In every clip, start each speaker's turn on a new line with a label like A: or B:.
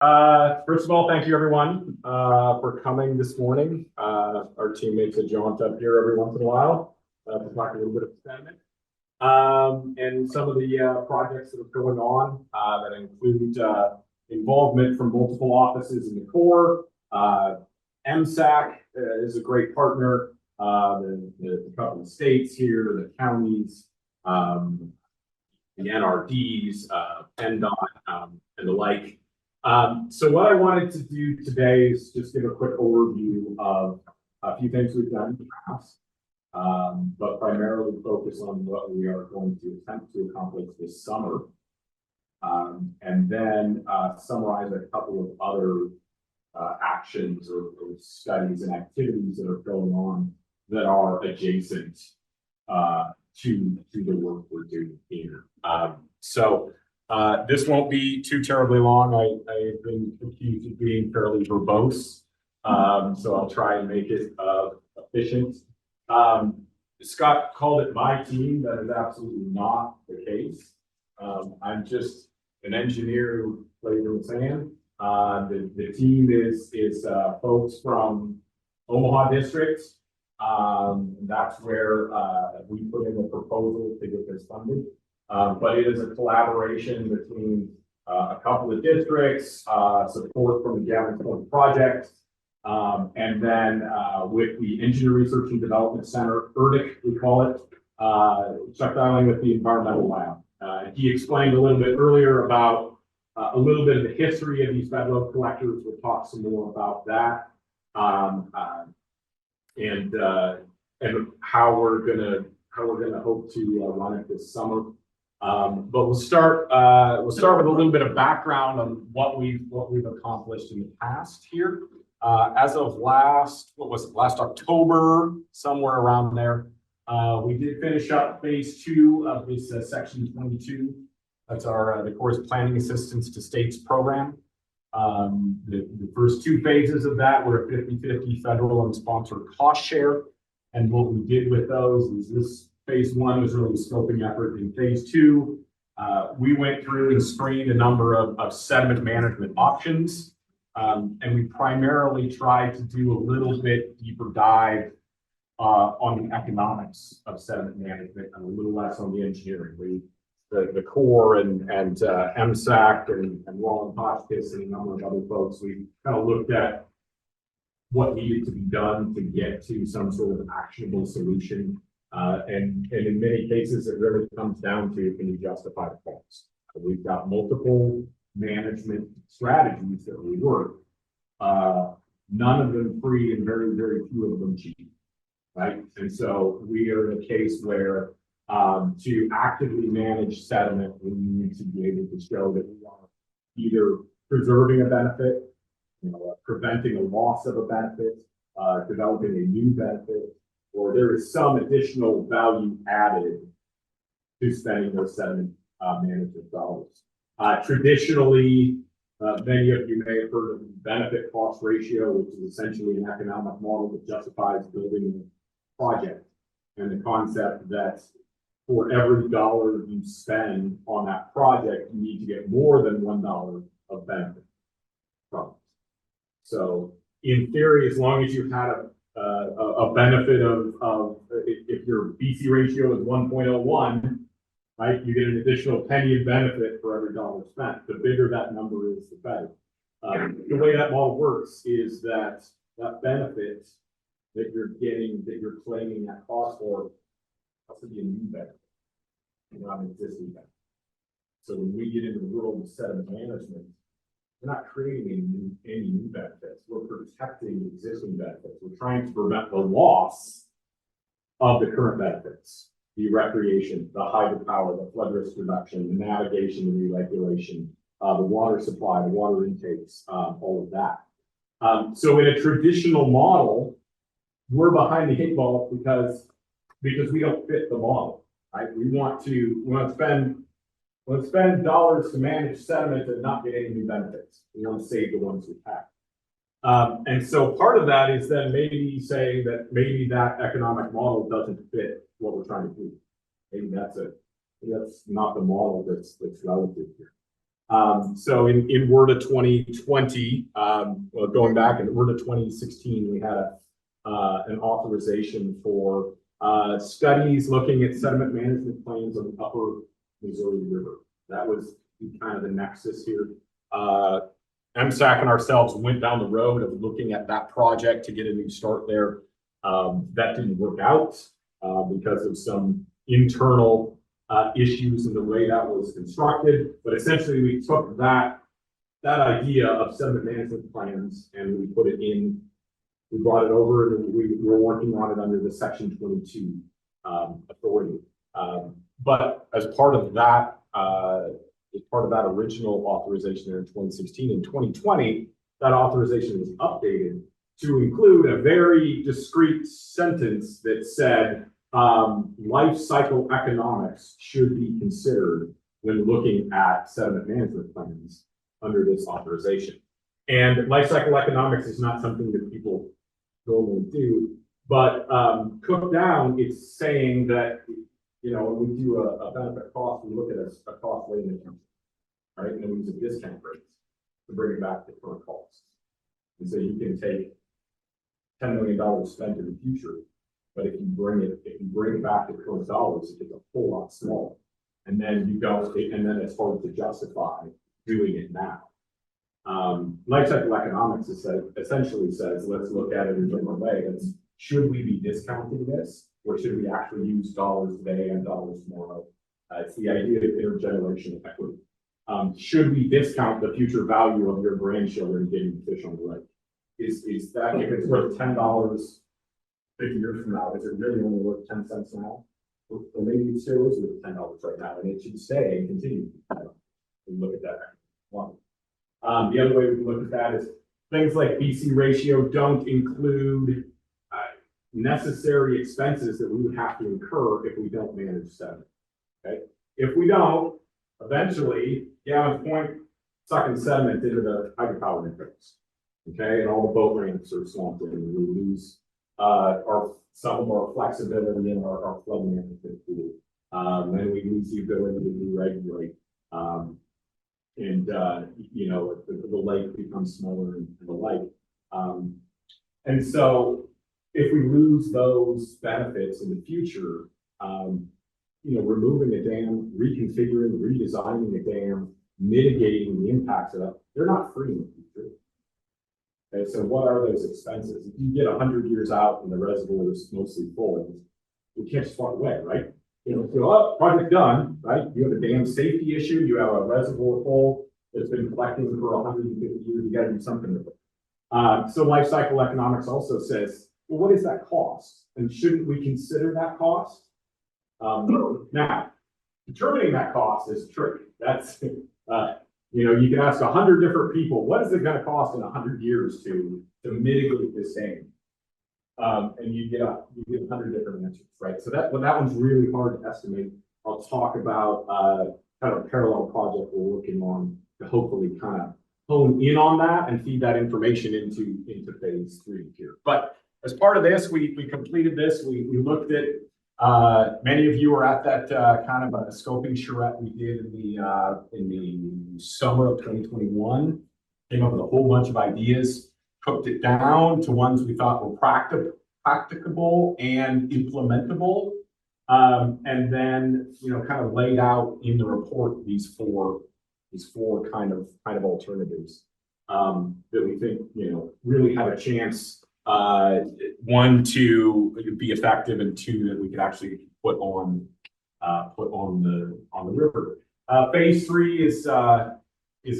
A: First of all, thank you everyone for coming this morning. Our teammates have jaunt up here every once in a while to talk a little bit of sediment and some of the projects that are going on that include involvement from multiple offices in the Corps. MSAC is a great partner. The couple of states here, the counties, the NRDs, PennDOT, and the like. So what I wanted to do today is just give a quick overview of a few things we've done in the past, but primarily focus on what we are going to attempt to accomplish this summer. And then summarize a couple of other actions or studies and activities that are going on that are adjacent to the work we're doing here. This won't be too terribly long. I've been accused of being fairly verbose, so I'll try and make it efficient. Scott called it my team. That is absolutely not the case. I'm just an engineer who plays in the sand. The team is folks from Omaha District. That's where we put in a proposal to get this funded. But it is a collaboration between a couple of districts, support from the Gathering Point Project, and then with the Engineer Research and Development Center, ERDIC, we call it, Chuck Dialing with the Environmental Lab. He explained a little bit earlier about a little bit of the history of these bedrock collectors. We'll talk some more about that, and how we're gonna hope to run it this summer. But we'll start with a little bit of background on what we've accomplished in the past here. As of last October, somewhere around there, we did finish up phase 2 of this section 22. That's the Corps' Planning Assistance to States program. The first 2 phases of that were a 50-50 federal and sponsored cost share. And what we did with those is this phase 1 was really a scoping effort. In phase 2, we went through and screened a number of sediment management options. And we primarily tried to do a little bit deeper dive on the economics of sediment management and a little less on the engineering. The Corps and MSAC and Roland Hotchkiss and a number of other folks, we kind of looked at what needed to be done to get to some sort of actionable solution. And in many cases, it really comes down to, can you justify the cost? We've got multiple management strategies that we work, none of them free and very, very few of them cheap, right? And so we are in a case where to actively manage sediment, we need to be able to show that we are either preserving a benefit, preventing a loss of a benefit, developing a new benefit, or there is some additional value added to spending those sediment management dollars. Traditionally, many of you may have heard of the benefit cost ratio, which is essentially an economic model that justifies building a project. And the concept that for every dollar you spend on that project, you need to get more than $1 of benefit from it. So in theory, as long as you had a benefit of if your BC ratio is 1.01, right, you get an additional penny of benefit for every dollar spent. The bigger that number is, the better. The way that model works is that benefit that you're getting, that you're claiming that cost for, has to be a new benefit, not an existing benefit. So when we get into the world of sediment management, we're not creating any new benefits. We're protecting existing benefits. We're trying to prevent the loss of the current benefits. The recreation, the hydropower, the flood risk reduction, the navigation and reregulation, the water supply, the water intakes, all of that. So in a traditional model, we're behind the 8 ball because we don't fit the model, right? We want to spend dollars to manage sediment and not get any new benefits. We want to save the ones we have. And so part of that is then maybe saying that maybe that economic model doesn't fit what we're trying to do. Maybe that's not the model that's relative here. So in Word of 2020, well, going back in Word of 2016, we had an authorization for studies looking at sediment management plans on the upper Missouri River. That was kind of the nexus here. MSAC and ourselves went down the road of looking at that project to get a new start there. That didn't work out because of some internal issues in the way that was constructed. But essentially, we took that idea of sediment management plans and we put it in. We brought it over and we were working on it under the Section 22 authority. But as part of that, original authorization there in 2016 and 2020, that authorization was updated to include a very discrete sentence that said life cycle economics should be considered when looking at sediment management plans under this authorization. And life cycle economics is not something that people normally do, but cooked down, it's saying that, you know, when we do a benefit cost, we look at a cost weighting account, right? And then we use a discount rate to bring it back to current costs. And so you can take $10 million spent in the future, but if you bring it back to current dollars, it gets a whole lot smaller. And then you go, and then it's hard to justify doing it now. Life cycle economics essentially says, let's look at it in a different way. Should we be discounting this, or should we actually use dollars today and dollars tomorrow? It's the idea of intergenerational equity. Should we discount the future value of your grandchildren getting fish on the lake? Is that, if it's worth $10 50 years from now, is it really only worth 10 cents now? Or maybe it still is worth $10 right now, and it should stay and continue. We look at that one. The other way we can look at that is things like BC ratio don't include necessary expenses that we would have to incur if we don't manage sediment. Okay, if we don't, eventually, Gavin's Point sucking sediment into the hydropower networks. Okay, and all the boat ramps are swamped in, and we lose some of our flexibility in our flood management tool, and we lose the ability to regulate. You know, the lake becomes smaller and the like. And so if we lose those benefits in the future, you know, removing a dam, reconfiguring, redesigning a dam, mitigating the impacts of that, they're not free in the future. Okay, so what are those expenses? If you get 100 years out and the reservoir is mostly full, you can't just walk away, right? You know, so, oh, project done, right? You have a dam safety issue, you have a reservoir full that's been collecting for 150 years, you gotta do something with it. So life cycle economics also says, well, what is that cost? And shouldn't we consider that cost? Now, determining that cost is tricky. That's, you know, you can ask 100 different people, what is it gonna cost in 100 years to mitigate this dam? And you get 100 different answers, right? So that one's really hard to estimate. I'll talk about kind of a parallel project we're working on to hopefully kind of hone in on that and feed that information into phase 3 here. But as part of this, we completed this. We looked at many of you were at that kind of a scoping charrette we did in the summer of 2021. Came up with a whole bunch of ideas. Cooked it down to ones we thought were practicable and implementable, and then, you know, kind of laid out in the report these four kind of alternatives that we think, you know, really have a chance, one, to be effective, and two, that we could actually put on the river. Phase 3 is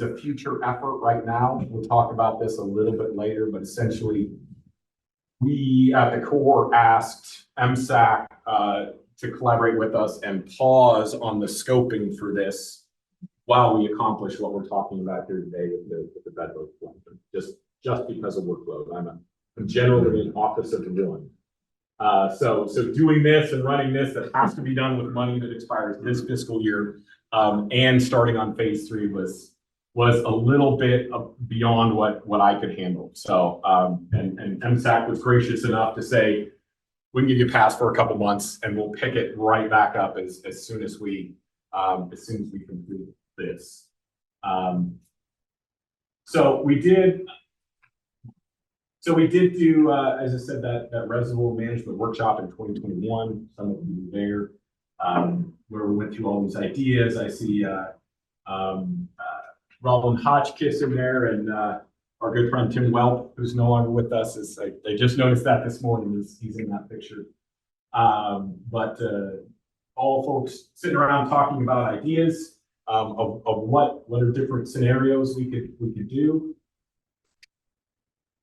A: a future effort right now. We'll talk about this a little bit later, but essentially we at the Corps asked MSAC to collaborate with us and pause on the scoping for this while we accomplish what we're talking about here today with the bedrock collection, just because of workload. I'm generally in office of the villain. So doing this and running this, that has to be done with money that expires this fiscal year, and starting on phase 3 was a little bit beyond what I could handle. So, and MSAC was gracious enough to say, we can give you a pass for a couple months and we'll pick it right back up as soon as we complete this. So we did do, as I said, that reservoir management workshop in 2021. Some of you were there, where we went through all these ideas. I see Roland Hotchkiss in there, and our good friend Tim Welp, who's no longer with us, is I just noticed that this morning. He's in that picture. But all folks sitting around talking about ideas of what are different scenarios we could do.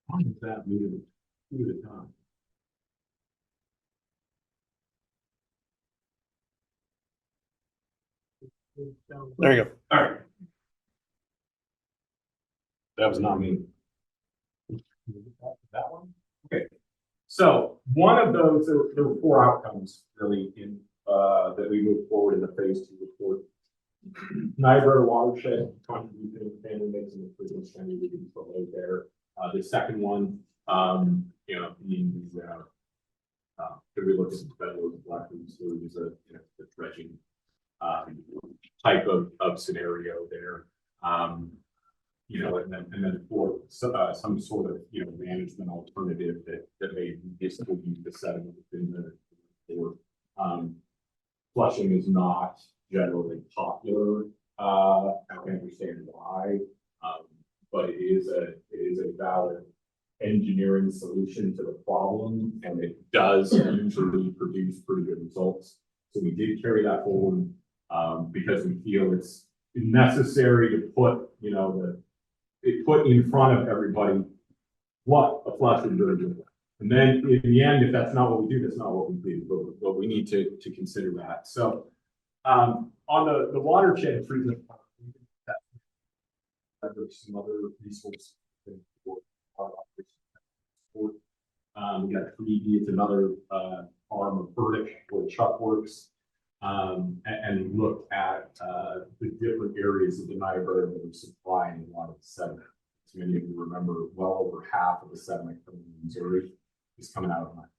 A: Why is that muted?
B: There you go.
A: All right. That was not me. That one? Okay. So one of those, there were 4 outcomes really in that we moved forward in the phase 2 report. Niobrara watershed contribution family makes an improvement standard below there. The second one, you know, if we look at the federal black Missouri is a dredging type of scenario there. You know, and then for some sort of management alternative that may useful use the sediment within the or flushing is not generally popular. I can understand why, but it is a valid engineering solution to the problem, and it does usually produce pretty good results. So we did carry that forward because we feel it's necessary to put put in front of everybody what a flush is going to do. And then in the end, if that's not what we do, that's not what we do, but we need to consider that. So on the watershed treatment, there's some other resources. We got 3D, it's another arm of Burdick where Chuck works, and look at the different areas of the Niobrara that are supplying a lot of sediment. As many of you remember, well over half of the sediment from Missouri is coming out of Niobrara.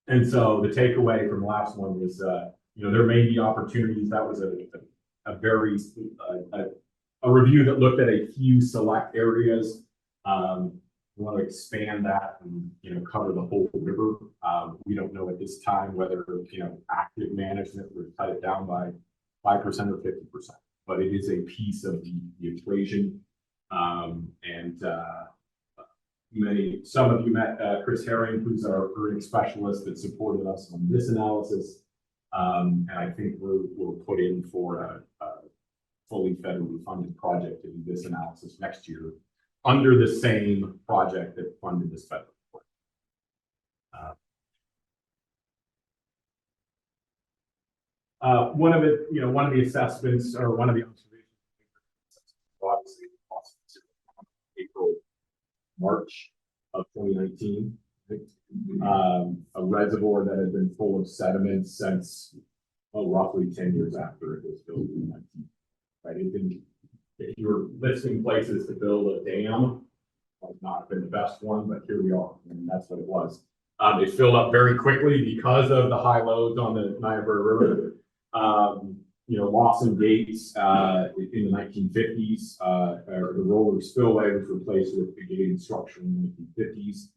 A: And so the takeaway from the last one was, there may be opportunities. That was a very a review that looked at a few select areas. We want to expand that and cover the whole river. We don't know at this time whether active management would cut it down by 5% or 50%, but it is a piece of the equation. Some of you met Chris Herring, who's our earning specialist that supported us on this analysis, and I think we'll put in for a fully federally funded project to do this analysis next year under the same project that funded this federal report. One of the assessments or one of the observations, obviously, April, March of 2019, a reservoir that had been full of sediment since roughly 10 years after it was built in 19. Right? If you were listing places to build a dam, might not have been the best one, but here we are, and that's what it was. It filled up very quickly because of the high loads on the Niobrara River. Lawson Gates in the 1950s, the roller spillway was replaced with a gated structure in the 1950s.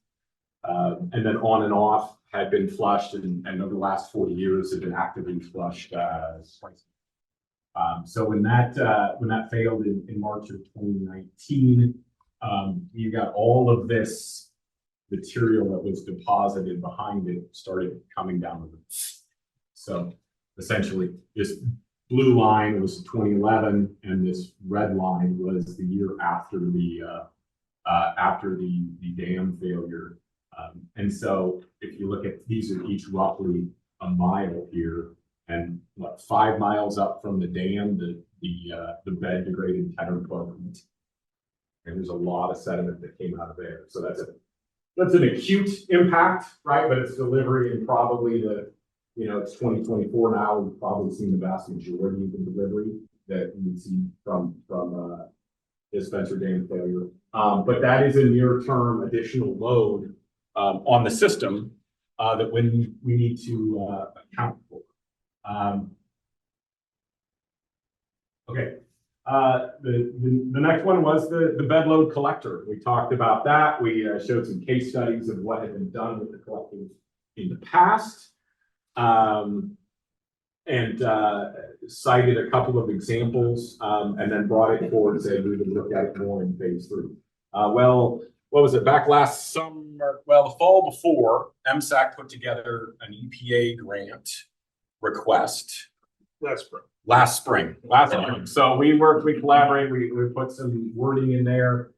A: And then on and off had been flushed, and over the last 40 years have been actively flushed twice. So when that failed in March of 2019, you got all of this material that was deposited behind it started coming down the river. So essentially, this blue line was 2011, and this red line was the year after the dam failure. And so if you look at these, are each roughly a mile here, and 5 miles up from the dam, the bed degraded 10 or 12 feet. And there's a lot of sediment that came out of there. So that's an acute impact, right? But it's delivery, and probably it's 2024 now. We've probably seen the vast majority of the delivery that you would see from the Spencer Dam failure. But that is a near-term additional load on the system that we need to account for. Okay. The next one was the bed load collector. We talked about that. We showed some case studies of what had been done with the collectors in the past. And cited a couple of examples, and then brought it forward and said we would look at it more in phase 3. Well, what was it, back last summer? Well, the fall before, MSAC put together an EPA grant request. Last spring. So we worked, we collaborated, we put some wording in there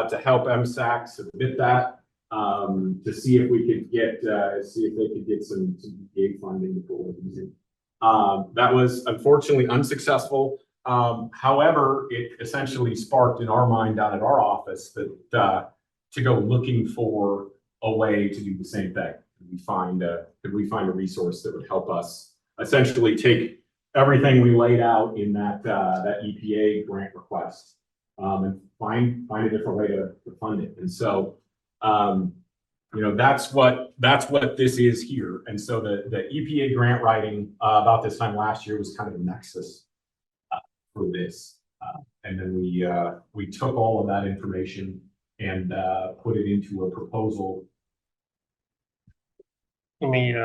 A: to help MSAC submit that, to see if we could get, see if they could get some EPA funding for using. That was unfortunately unsuccessful. However, it essentially sparked in our mind down at our office that to go looking for a way to do the same thing. Could we find a resource that would help us essentially take everything we laid out in that EPA grant request, and find a different way to fund it. And so, you know, that's what this is here. And so the EPA grant writing about this time last year was kind of the nexus for this. And then we took all of that information and put it into a proposal.
B: Let me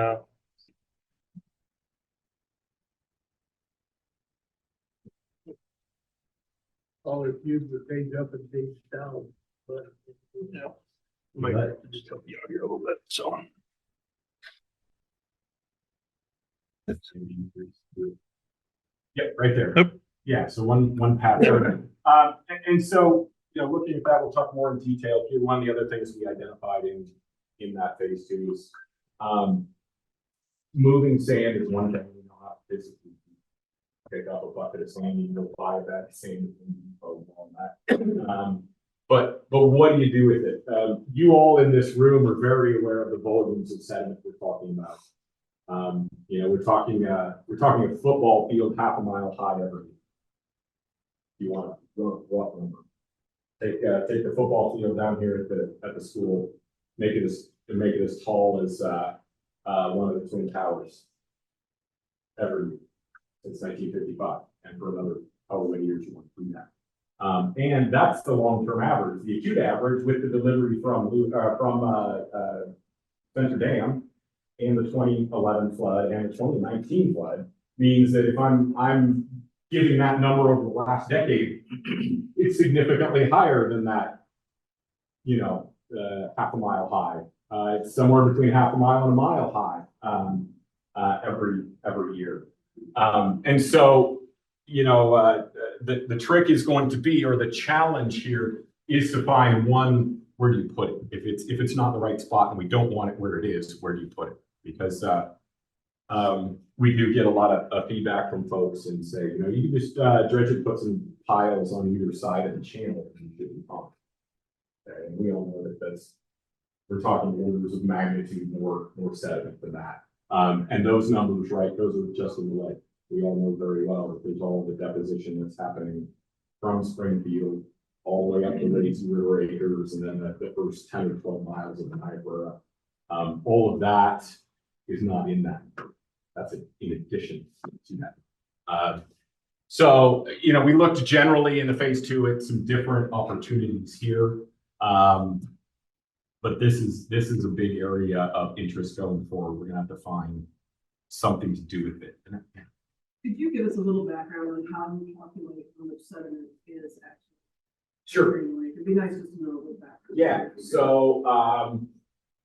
C: I'll refuse the page up and page down, but
B: yeah, might have to just help you out here a little bit. So
A: Yep, right there.
B: Yep.
A: Yeah, so one pattern. And so, you know, looking at that, we'll talk more in detail. One of the other things we identified in that phase 2 is moving sand is one thing. We know how to physically pick up a bucket of sand, you can go buy that sand and all that. But what do you do with it? You all in this room are very aware of the volumes of sediment we're talking about. You know, we're talking a football field 1/2 mile high every year. You want to walk number. Take the football field down here at the school, make it as tall as one of the Twin Towers every year since 1955, and for another however many years you want to do that. And that's the long-term average. The acute average with the delivery from Center Dam and the 2011 flood and the 2019 flood means that if I'm giving that number over the last decade, it's significantly higher than that, you know, 1/2 mile high. It's somewhere between 1/2 mile and a mile high every year. And so, you know, the trick is going to be, or the challenge here is to find one, where do you put it? If it's not the right spot and we don't want it where it is, where do you put it? Because we do get a lot of feedback from folks and say, you know, you can just dredge and put some piles on either side of the channel and you should be fine. Okay, and we all know that we're talking orders of magnitude more sediment than that. And those numbers, right, those are just in the lake. We all know very well that there's all the deposition that's happening from Springfield all the way up to Lazy River Acres, and then the first 10 or 12 miles of the Niobrara. All of that is not in that. That's in addition to that. So, you know, we looked generally in the phase 2 at some different opportunities here. But this is a big area of interest going forward. We're gonna have to find something to do with it.
D: Could you give us a little background on how you calculate how much sediment is actually?
A: Sure.
D: It'd be nice just to know a little background.
A: Yeah, so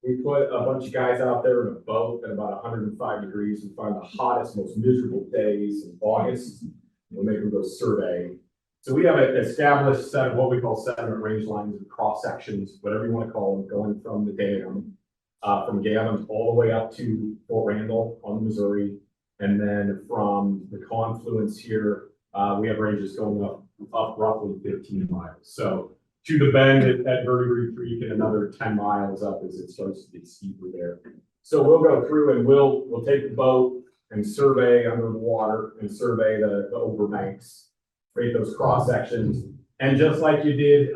A: we put a bunch of guys out there in a boat at about 105 degrees and find the hottest, most miserable days in August. We'll make them go survey. So we have an established set of what we call sediment range lines and cross sections, whatever you want to call them, going from the dam, from Gavin all the way up to Fort Randall on the Missouri. And then from the confluence here, we have ranges going up roughly 15 miles. So to the bend at Verdigris Creek and another 10 miles up as it starts to get steeper there. So we'll go through and we'll take the boat and survey under the water and survey the overbanks, create those cross sections. And just like you did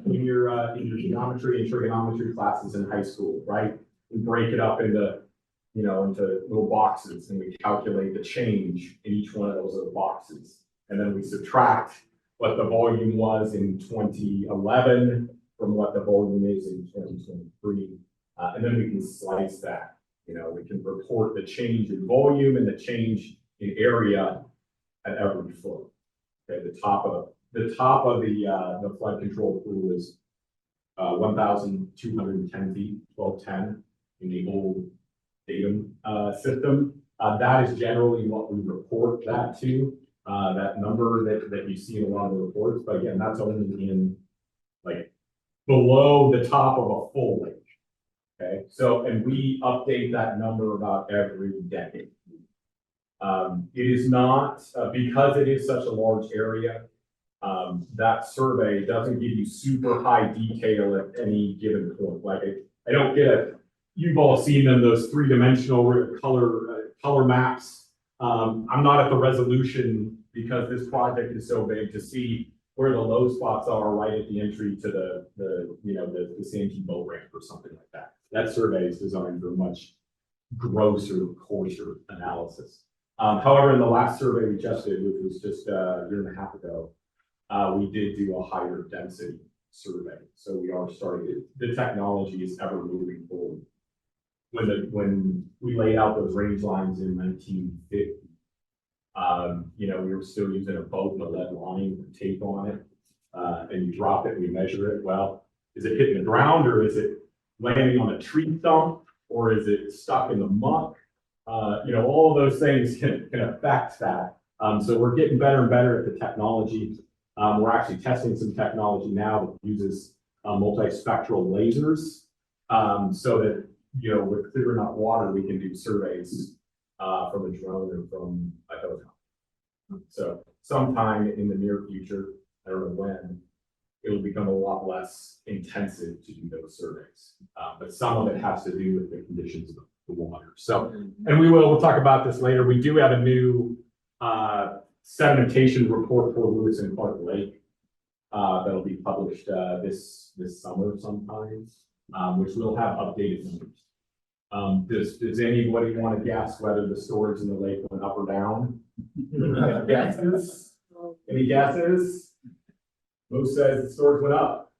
A: in your geometry and trigonometry classes in high school, right? We break it up into little boxes, and we calculate the change in each one of those little boxes. and then we subtract what the volume was in 2011 from what the volume is in 2023. And then we can slice that. You know, we can report the change in volume and the change in area at every flow. Okay, the top of the flood control pool is 1,210 feet, 1210 in the old datum system. That is generally what we report that to. That number that you see in a lot of the reports, but again, that's only in like below the top of a full lake. Okay, so, and we update that number about every decade. It is not, because it is such a large area, that survey doesn't give you super high detail at any given point. Like I don't get a, you've all seen them, those three-dimensional color maps. I'm not at the resolution because this project is so big to see where the low spots are right at the entry to the Santee boat ramp or something like that. That survey is designed for much grosser, coarser analysis. However, in the last survey we just did, which was just a year and a half ago, we did do a higher density survey. So we are starting, the technology is ever moving forward. When we laid out those range lines in 1950, we were still using a boat and a lead line with tape on it, and you drop it and you measure it. Well, is it hitting the ground, or is it landing on a tree stump, or is it stuck in the muck? All of those things can affect that. So we're getting better and better at the technology. We're actually testing some technology now that uses multispectral lasers, so that with clear enough water, we can do surveys from a drone or from a helicopter. So sometime in the near future, I don't know when, it'll become a lot less intensive to do those surveys. But some of it has to do with the conditions of the water. So, and we'll talk about this later. We do have a new sedimentation report for Lewis and Clark Lake that'll be published this summer sometime, which will have updated numbers. Does anybody want to guess whether the storage in the lake went up or down? Any guesses? Any guesses? Who says the storage went up?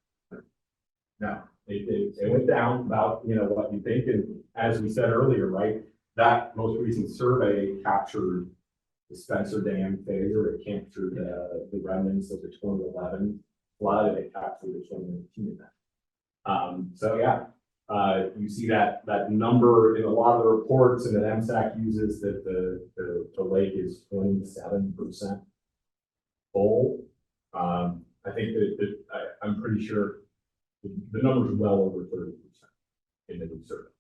A: No, it went down about what you think. And as we said earlier, right, that most recent survey captured the Spencer Dam failure. It captured the remnants of the 2011 flood, and it captured the 2019 event. So yeah. You see that number in a lot of the reports, and that MSAC uses that the lake is 27% full. I think that I'm pretty sure the number is well over 30% in the new survey.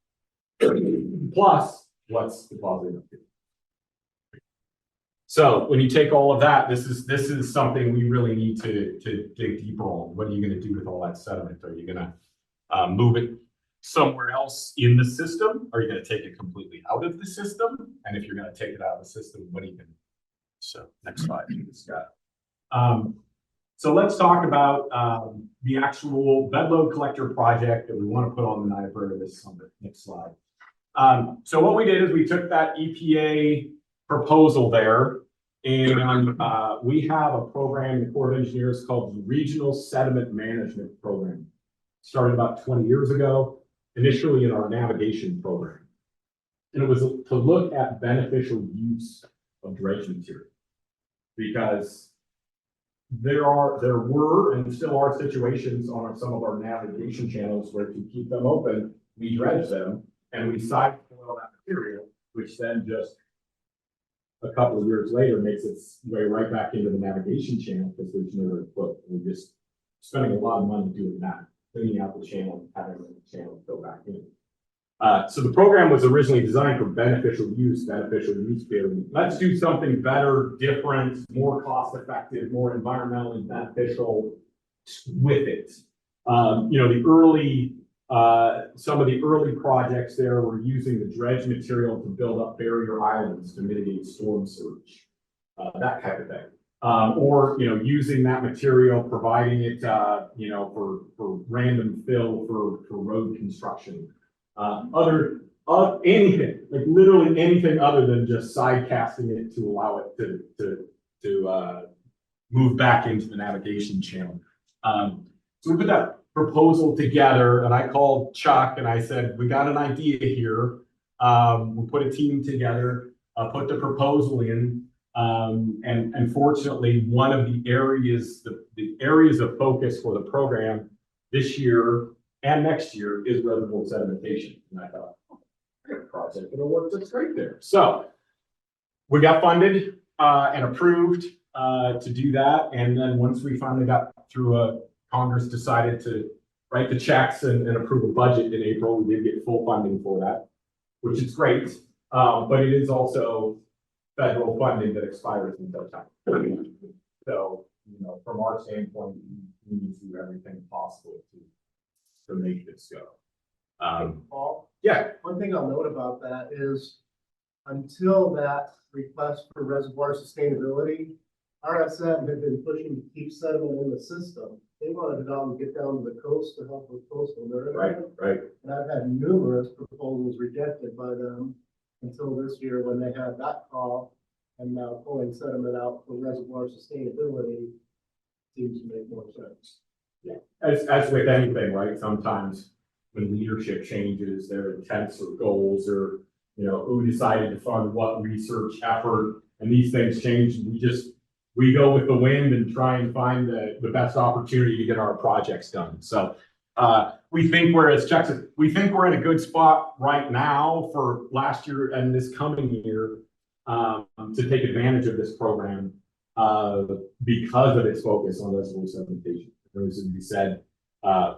A: Plus, what's deposited up here. So when you take all of that, this is something we really need to dig deeper on. What are you going to do with all that sediment? Are you going to move it somewhere else in the system? Are you going to take it completely out of the system? And if you're going to take it out of the system, what are you going to do? So next slide, Scott. So let's talk about the actual bedload collector project that we want to put on the Niobrara this summer. Next slide. So what we did is we took that EPA proposal there, and we have a program in the Corps of Engineers called the Regional Sediment Management Program. Started about 20 years ago, initially in our navigation program. And it was to look at beneficial use of dredge material, because there were and still are situations on some of our navigation channels where, to keep them open, we dredge them and we side oil that material, which then just a couple of years later makes its way right back into the navigation channel because there's nowhere to put. We're just spending a lot of money doing that, cleaning out the channel, having the channel go back in. So the program was originally designed for beneficial use theory. Let's do something better, different, more cost effective, more environmentally beneficial with it. Some of the early projects there were using the dredge material to build up barrier islands to mitigate storm surge, that type of thing. Or using that material, providing it, for random fill for road construction. Anything, like literally anything other than just side casting it to allow it to move back into the navigation channel. So we put that proposal together, and I called Chuck and I said, we got an idea here. We put a team together, put the proposal in, and fortunately, one of the areas, the areas of focus for the program this year and next year is reservoir sedimentation. And I thought, oh, I got a project that'll work just great there. So we got funded and approved to do that. And then once we finally got through Congress decided to write the checks and approve a budget in April, we did get full funding for that, which is great. But it is also federal funding that expires in no time. So, you know, from our standpoint, we need to do everything possible to make this go.
E: Paul,
A: Yeah,
E: one thing I'll note about that is until that request for reservoir sustainability, RSM had been pushing to keep sediment in the system. They wanted to get down to the coast to help with coastal
A: right,
E: management.
A: right.
E: And I've had numerous proposals rejected by them until this year when they had that call. And now pulling sediment out for reservoir sustainability seems to make more sense.
A: Yeah, as with anything, right? Sometimes when leadership changes, their intents or goals or, you know, who decided to fund what research effort, and these things change. And we go with the wind and try and find the best opportunity to get our projects done. So we think we think we're in a good spot right now for last year and this coming year to take advantage of this program because of its focus on reservoir sedimentation. As we said,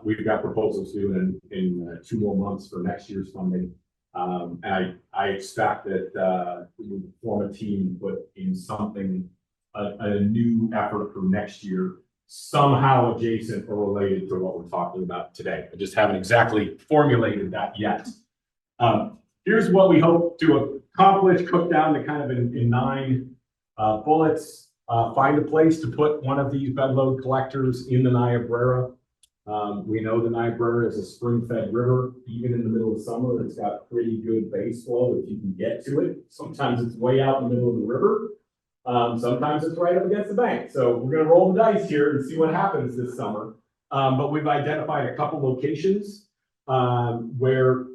A: we've got proposals due in 2 more months for next year's funding. And I expect that we will form a team, put in something, a new effort for next year, somehow adjacent or related to what we're talking about today. I just haven't exactly formulated that yet. Here's what we hope to accomplish, cooked down to kind of in 9 bullets. Find a place to put one of these bed load collectors in the Niobrara. We know the Niobrara is a spring-fed river. Even in the middle of summer, it's got pretty good base flow if you can get to it. Sometimes it's way out in the middle of the river. Sometimes it's right up against the bank. So we're going to roll the dice here and see what happens this summer. But we've identified a couple locations where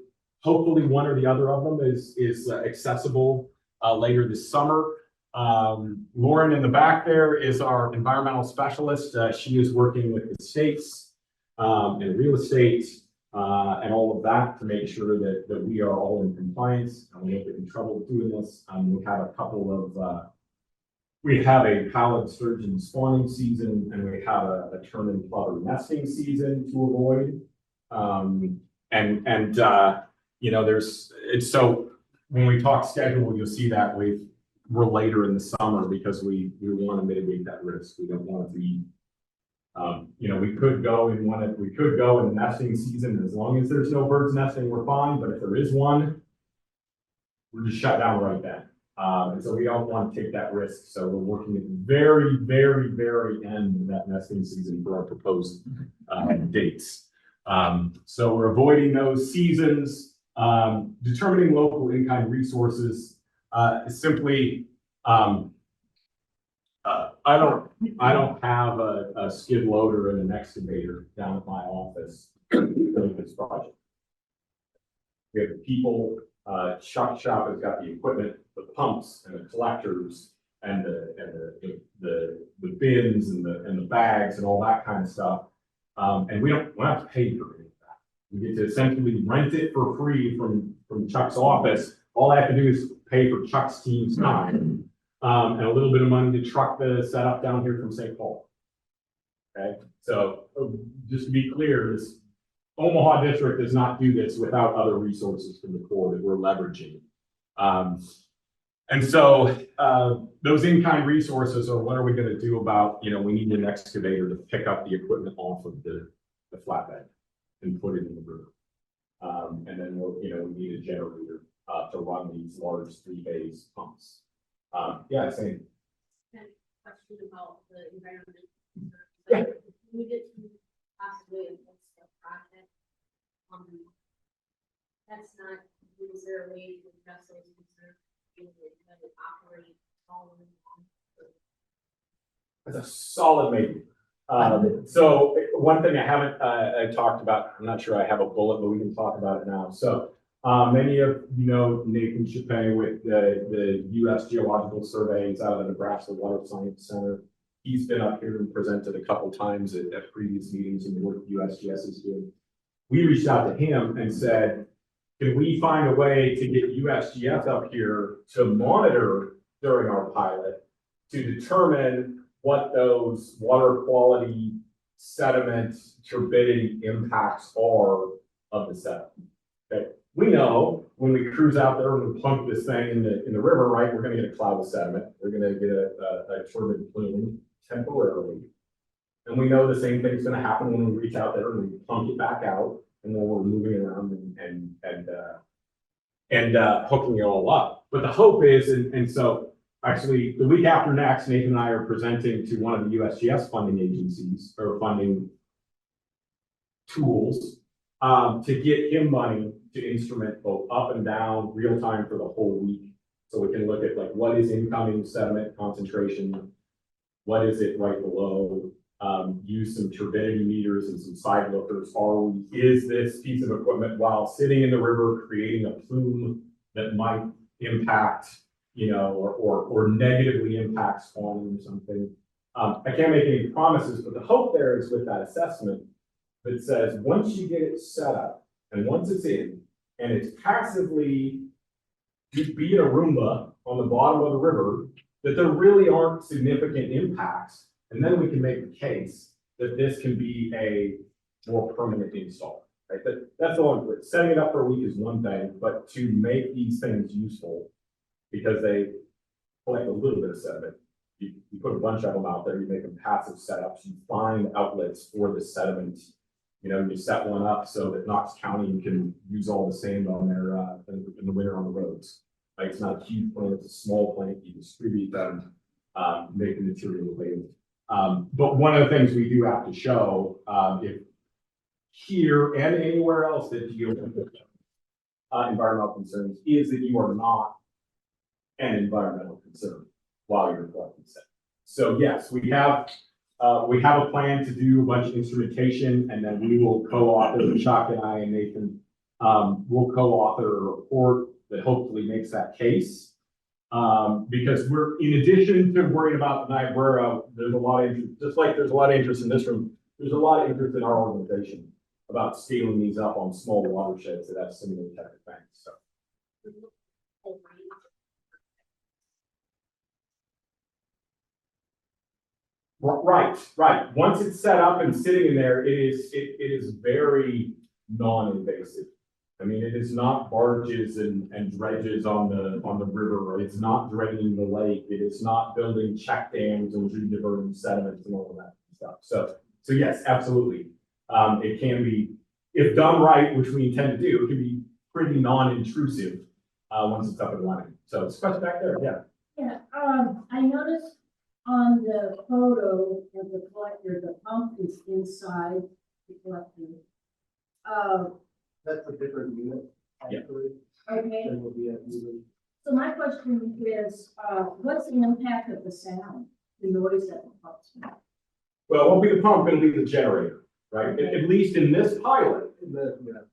A: hopefully one or the other of them is accessible later this summer. Lauren in the back there is our environmental specialist. She is working with the states and real estate and all of that to make sure that we are all in compliance and we don't get in trouble doing this. We have a couple of we have a pallid sturgeon spawning season and we have a tern and plover nesting season to avoid. You know, so when we talk schedule, you'll see that we're later in the summer because we want to mitigate that risk. We don't want to be, you know, we could go in the nesting season. As long as there's no birds nesting, we're fine. But if there is one, we're just shut down right then. And so we don't want to take that risk. So we're working at the very, very, very end of that nesting season for our proposed dates. So we're avoiding those seasons. Determining local in-kind resources is simply, I don't have a skid loader and an excavator down at my office doing this project. We have the people, Chuck Shop has got the equipment, the pumps and the collectors and the bins and the bags and all that kind of stuff. And we don't have to pay for any of that. We get to essentially rent it for free from Chuck's office. All I have to do is pay for Chuck's team's time and a little bit of money to truck the setup down here from St. Paul. Okay, so just to be clear, this Omaha District does not do this without other resources from the Corps that we're leveraging. And so those in-kind resources are what are we going to do about, you know, we need an excavator to pick up the equipment off of the flatbed and put it in the river. And then we need a generator to run these large 3-phase pumps. Yeah, same.
F: Question about the environment.
A: Yeah.
F: We did possibly a project. That's not, is there a way to address those concerns? Operate all in one?
A: That's a solid maybe. So one thing I haven't, I talked about, I'm not sure I have a bullet, but we can talk about it now. So, many of you know Nathan Chapin with the U.S. Geological Survey. He's out of the Nebraska Water Science Center. He's been up here and presented a couple times at previous meetings and the work USGS is doing. We reached out to him and said, can we find a way to get USGS up here to monitor during our pilot to determine what those water quality, sediment, turbidity impacts are of the sediment? Okay, we know when we cruise out there and we plunk this thing in the river, right, we're gonna get a cloud of sediment. We're gonna get a turbid plume temporarily. And we know the same thing's gonna happen when we reach out there and we plunk it back out and when we're moving around and hooking it all up. But the hope is, and so actually the week after next, Nathan and I are presenting to one of the USGS funding agencies or funding tools to get him money to instrument both up and down real time for the whole week. So we can look at like what is incoming sediment concentration, what is it right below, use some turbidity meters and some side lookers. Is this piece of equipment while sitting in the river creating a plume that might impact, you know, or negatively impact spawning or something? I can't make any promises, but the hope there is with that assessment that says once you get it set up and once it's in and it's passively be a Roomba on the bottom of the river, that there really aren't significant impacts. And then we can make the case that this can be a more permanent install, right? That's the one. Setting it up for a week is one thing, but to make these things useful because they collect a little bit of sediment. You put a bunch of them out there, you make them passive setups, you find outlets for the sediment. You know, you set one up so that Knox County can use all the sand on their, in the winter on the roads. Like it's not a huge plant, it's a small plant, you distribute them, make the material available. But one of the things we do have to show, if here and anywhere else that you with environmental concerns is that you are not an environmental concern while you're collecting sediment. So yes, we have a plan to do a bunch of instrumentation, and then we will co-author, Chuck and I and Nathan, will co-author a report that hopefully makes that case. Because we're, in addition to worrying about the Niobrara, there's a lot of interest, just like there's a lot of interest in this room, there's a lot of interest in our organization about scaling these up on small watersheds that have similar type of things, so. Right. Once it's set up and sitting in there, it is very non-invasive. I mean, it is not barges and dredges on the river. It's not draining the lake. It is not building check dams and rediverting sediments and all of that stuff. So yes, absolutely. It can be, if done right, which we intend to do, it can be pretty non-intrusive once it's up and running. So it's back there, yeah.
G: Yeah, I noticed on the photo of the collector, the pump is inside the collector.
E: That's a different unit, actually.
G: Okay,
E: Than will be at unit.
G: so my question is, what's the impact of the sound, the noise that the pump's make?
A: Well, it won't be the pump, it'll be the generator, right? At least in this pilot,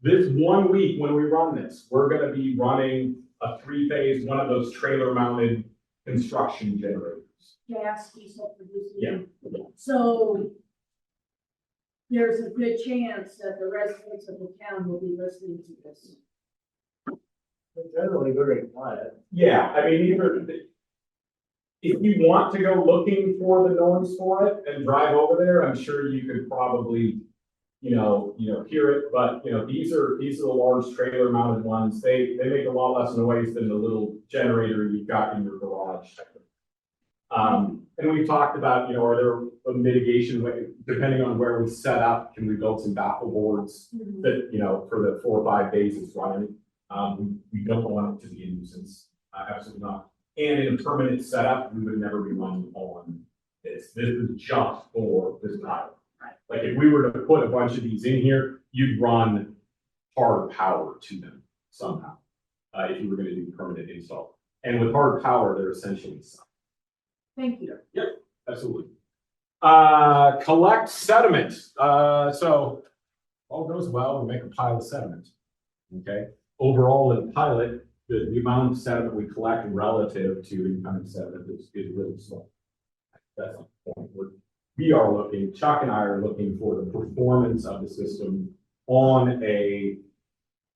A: this 1 week when we run this, we're gonna be running a 3-phase, one of those trailer mounted construction generators.
G: Gas, diesel producing?
A: Yeah.
G: So there's a good chance that the residents of the town will be listening to this.
E: They're generally very quiet.
A: Yeah, I mean, if you want to go looking for the noise for it and drive over there, I'm sure you could probably, you know, hear it. But these are the large trailer mounted ones. They make a lot less noise than the little generator you've got in your garage. And we've talked about, are there a mitigation way, depending on where we set up, can we build some baffle boards that, for the 4 or 5 days it's running? We don't want it to be a nuisance, absolutely not. And in a permanent setup, we would never be running on this. This is just for this pilot. Like if we were to put a bunch of these in here, you'd run hard power to them somehow, if you were going to do permanent install. And with hard power, they're essentially sunk.
G: Thank you.
A: Yep, absolutely. Collect sediment. So all goes well, we make a pile of sediment. Okay, overall in the pilot, the amount of sediment we collect relative to incoming sediment is really small. That's the point. We are looking, Chuck and I are looking for the performance of the system on a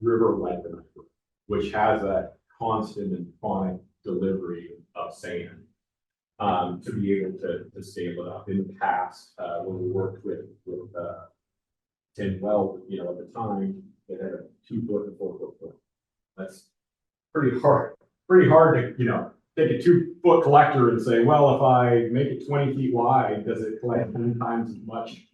A: river like the Niobrara, which has a constant and chronic delivery of sand. To be able to scale it up. In the past, when we worked with Tim Weld, you know, at the time, they had a 2 foot and 4 foot. That's pretty hard to, you know, take a 2 foot collector and say, well, if I make it 20 feet wide, does it collect 10 times as much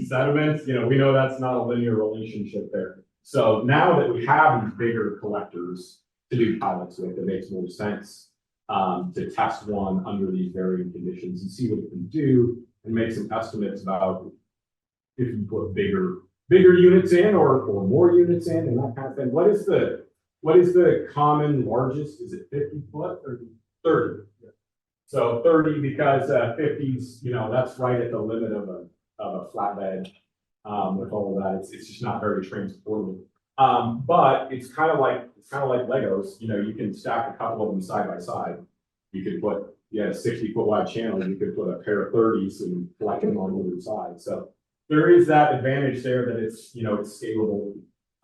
A: sediment? You know, we know that's not a linear relationship there. So now that we have these bigger collectors to do pilots with, it makes more sense to test one under these varying conditions and see what it can do and make some estimates about if you put bigger units in or more units in and that kind of thing. What is the common largest? Is it 50 foot or 30? So 30 because 50's, you know, that's right at the limit of a flatbed with all of that. It's just not very transportable. But it's kind of like Legos. You know, you can stack a couple of them side by side. You could put, you had a 60 foot wide channel. You could put a pair of 30s and collect them on either side. So there is that advantage there that it's, you know, it's scalable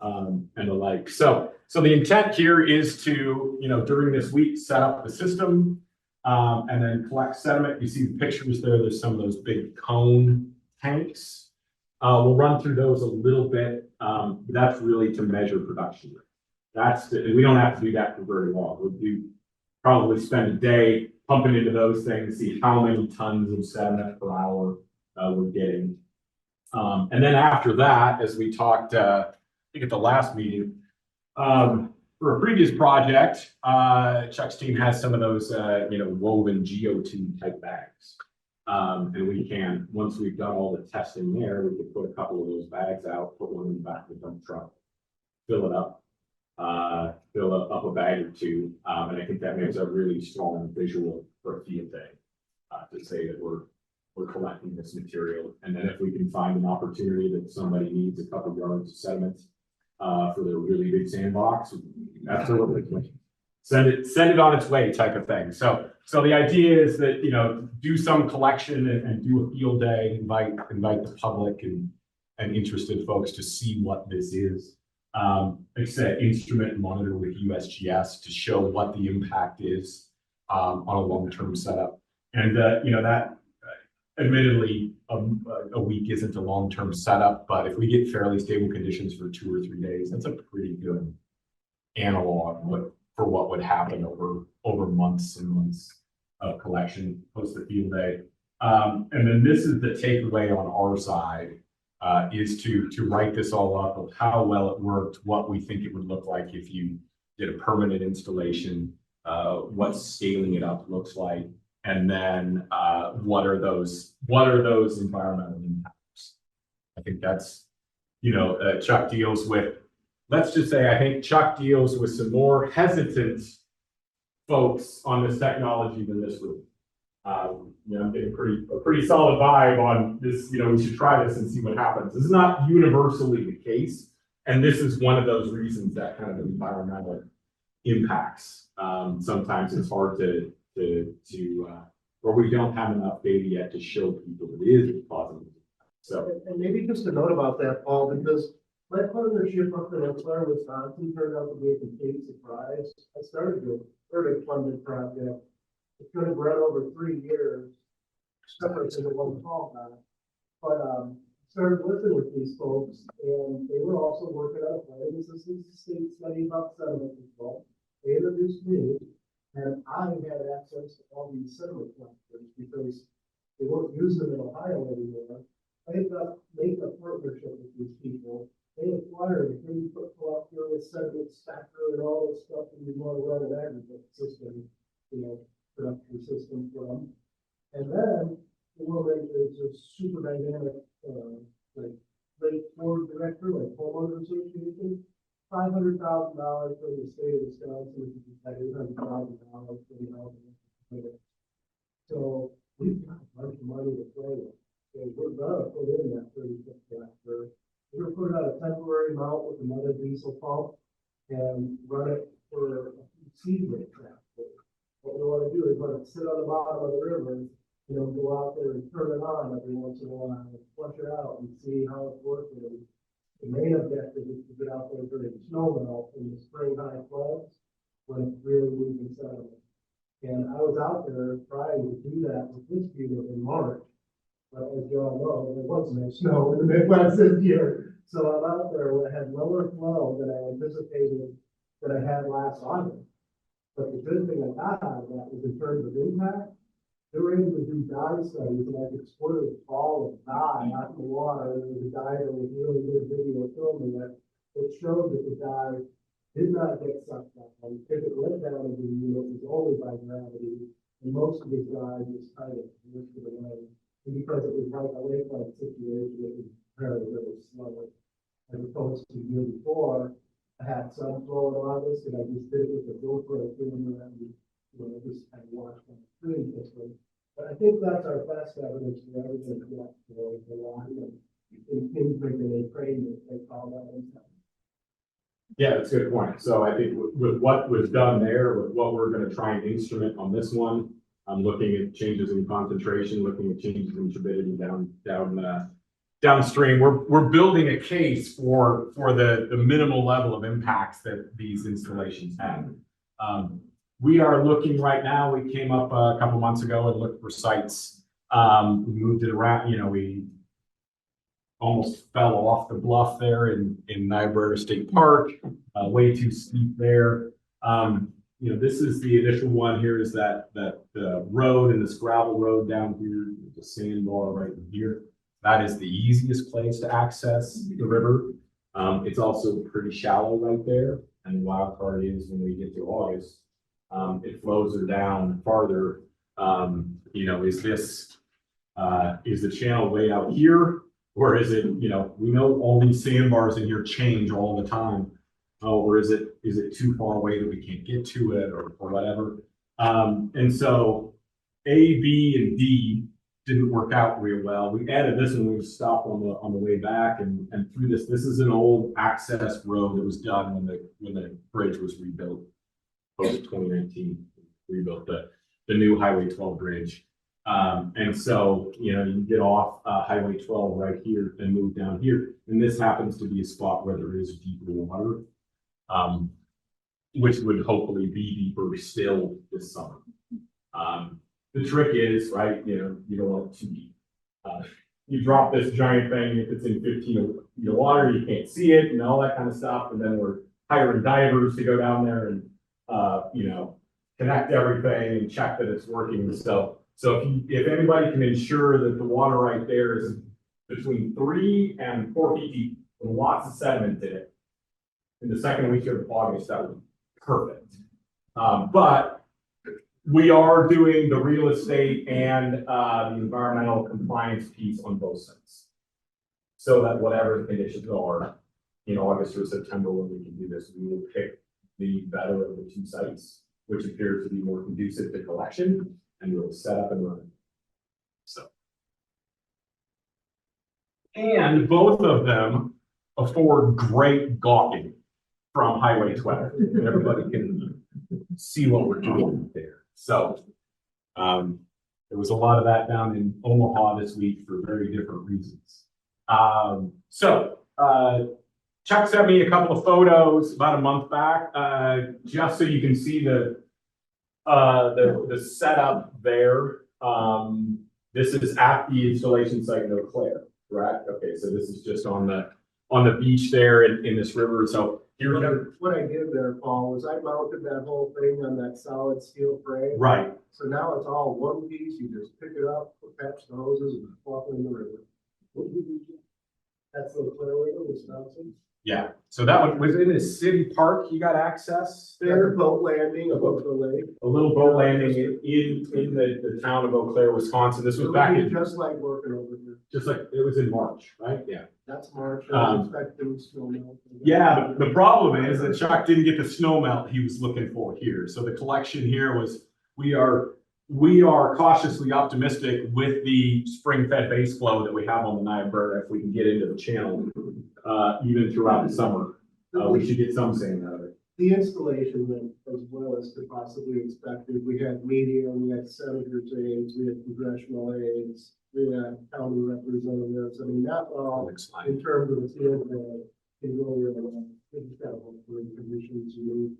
A: and the like. So the intent here is to, you know, during this week, set up the system and then collect sediment. You see the pictures there. There's some of those big cone tanks. We'll run through those a little bit. That's really to measure production rate. We don't have to do that for very long. We'll probably spend a day pumping into those things, see how many tons of sediment per hour we're getting. And then after that, as we talked, I think at the last meeting, for a previous project, Chuck's team has some of those, you know, woven geotube type bags. And we can, once we've done all the testing there, we can put a couple of those bags out, put one in the back of the dump truck, fill it up, fill up a bag or two. And I think that makes a really strong visual for a field day to say that we're collecting this material. And then if we can find an opportunity that somebody needs a couple yards of sediment for their really big sandbox, absolutely. Send it on its way type of thing. So the idea is that, you know, do some collection and do a field day, invite the public and interested folks to see what this is. Like I said, instrument and monitor with USGS to show what the impact is on a long-term setup. And you know, that admittedly a week isn't a long-term setup, but if we get fairly stable conditions for 2 or 3 days, that's a pretty good analog for what would happen over months and months of collection post the field day. And then this is the takeaway on our side, is to write this all up of how well it worked, what we think it would look like if you did a permanent installation, what scaling it up looks like, and then what are those environmental impacts. I think that's, you know, Chuck deals with, let's just say, I think Chuck deals with some more hesitant folks on this technology than this group. You know, I'm getting a pretty solid vibe on this. You know, we should try this and see what happens. This is not universally the case, and this is one of those reasons that kind of environmental impacts. Sometimes it's hard to or we don't have enough data yet to show people it is positive. So,
E: and maybe just a note about that, Paul, because my partnership up in Eau Wisconsin turned out to be a complete surprise. I started a very funded project. It's going to run over 3 years, separate into one call now. But started working with these folks, and they were also working on a planning assistance state study about sediment control. They introduced me, and I had access to all these sediment collectors because they weren't using them in Ohio anymore. I ended up making a partnership with these people. They acquired a 30-foot collector with sediment stacker and all this stuff, and you want to run an aggregate system, you know, production system from. And then the woman is a super dynamic, like lake board director, like homeowner association, $500,000 from the state of Wisconsin, which is like $800,000 for the housing. So we've got a bunch of money to play with. And we're gonna put in that 30-foot collector. We're gonna put out a temporary mount with another diesel pump and run it for a seed rate transport. What we wanna do is let it sit on the bottom of the river, you know, go out there and turn it on every once in a while, and flush it out and see how it's working. And the main objective is to get out there during snow melt in the spring high floods, when it's really moving sediment. And I was out there trying to do that with this unit in March. But as you all know, there wasn't any snow in the Midwest this year. So I'm out there, I had lower flow than I anticipated that I had last August. But the good thing I got out of that was in terms of impact, they were able to do dye studies, and I could squirt a ball of dye out in the water. There was a guy that was really good video filming it. It showed that the dye did not get sucked up. And if it went down into the unit, it was only by gravity. And most of the dye was kind of lifted away. And because it was like a lake-like situation, it was very slow. As opposed to the year before, I had some flow in August, and I just did it with the GoPro camera, and, you know, I just kind of watched on the screen quickly. But I think that's our best evidence for everything that, you know, the line in Kingsbridge, and they trained it, they call that impact.
A: Yeah, that's a good point. So I think with what was done there, with what we're gonna try and instrument on this one, I'm looking at changes in concentration, looking at changes in turbidity downstream. We're building a case for the minimal level of impacts that these installations have. We are looking right now, we came up a couple months ago and looked for sites. We moved it around, you know, we almost fell off the bluff there in Niobrara State Park, way too steep there. You know, this is the initial one here, is that the road and this gravel road down here, the sandbar right here. That is the easiest place to access the river. It's also pretty shallow right there. And the wild card is when we get to August, it flows her down farther. You know, is the channel way out here? Or is it, you know, we know all these sandbars in here change all the time. Or is it too far away that we can't get to it, or whatever? And so A, B, and D didn't work out real well. We added this and we stopped on the way back and through this. This is an old access road that was done when the bridge was rebuilt post 2019. Rebuilt the new Highway 12 bridge. And so, you know, you can get off Highway 12 right here and move down here. And this happens to be a spot where there is deeper water, which would hopefully be deeper still this summer. The trick is, right, you know, you don't want it too deep. You drop this giant thing, if it's in 15 feet of water, you can't see it and all that kind of stuff. And then we're hiring divers to go down there and, you know, connect everything and check that it's working. So if anybody can ensure that the water right there is between 3 and 4 feet deep, with lots of sediment in it, in the second week of August, that would be perfect. But we are doing the real estate and the environmental compliance piece on both sides. So that whatever the conditions are in August or September when we can do this, we will pick the better of the two sites, which appears to be more conducive to collection, and we'll set up and run. So. And both of them afford great gawking from Highway 12. Everybody can see what we're doing there. So there was a lot of that down in Omaha this week for very different reasons. Chuck sent me a couple of photos about a month back, just so you can see the setup there. This is at the installation site in Eau Claire, correct? Okay, so this is just on the beach there in this river. So here,
E: What I did there, Paul, was I mounted that whole thing on that solid steel frame.
A: right.
E: So now it's all one piece. You just pick it up, attach the hoses, and plop it in the river. That's the Claire River, Wisconsin.
A: Yeah. So that one was in the city park. You got access
E: There's
A: there.
E: a boat landing above the lake.
A: A little boat landing in the town of Eau Claire, Wisconsin. This was back in,
E: Just like working over here.
A: just like, it was in March, right? Yeah.
E: That's March. I was expecting snow melt.
A: Yeah, the problem is that Chuck didn't get the snow melt he was looking for here. So the collection here was, we are we are cautiously optimistic with the spring-fed base flow that we have on the Niobrara. If we can get into the channel, even throughout the summer, we should get some sand out of it.
E: The installation went as well as could possibly expected. We had media, we had senators' aides, we had congressional aides, we had county representatives. I mean, that all
A: Next slide.
E: in terms of the field, can go really well. It's got all the conditions you need.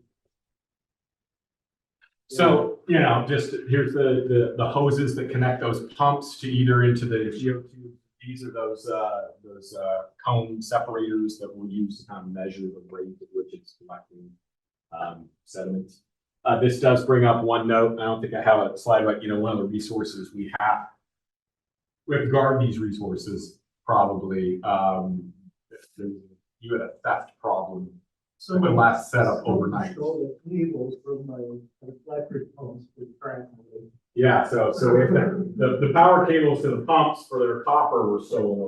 A: So, you know, just here's the hoses that connect those pumps to either into the GO2. These are those cone separators that we'll use to kind of measure the rate at which it's collecting sediments. This does bring up one note. I don't think I have a slide, but you know, one of the resources we have to guard these resources probably. You had a theft problem. So the last setup overnight.
E: Stole the cables from my electric pumps with crack.
A: Yeah, so if the power cables to the pumps for their copper were stolen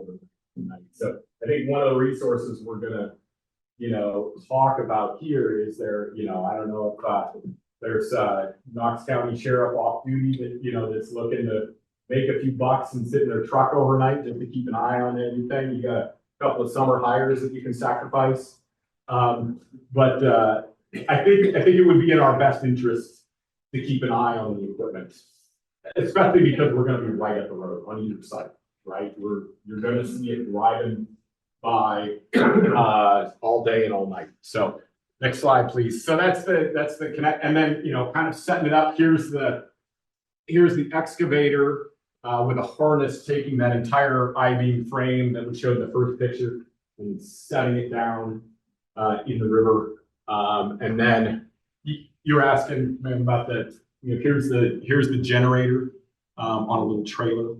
A: overnight. So I think one of the resources we're gonna, you know, talk about here is there, you know, I don't know if there's Knox County Sheriff off duty that, you know, that's looking to make a few bucks and sit in their truck overnight just to keep an eye on anything. You got a couple of summer hires that you can sacrifice. But I think it would be in our best interest to keep an eye on the equipment, especially because we're going to be right at the road on either side, right? You're going to see it driving by all day and all night. So next slide, please. So that's the connect, and then you know, kind of setting it up. Here's the excavator with a harness taking that entire I-beam frame that we showed in the first picture and setting it down in the river. And then you're asking about the, you know, here's the generator on a little trailer.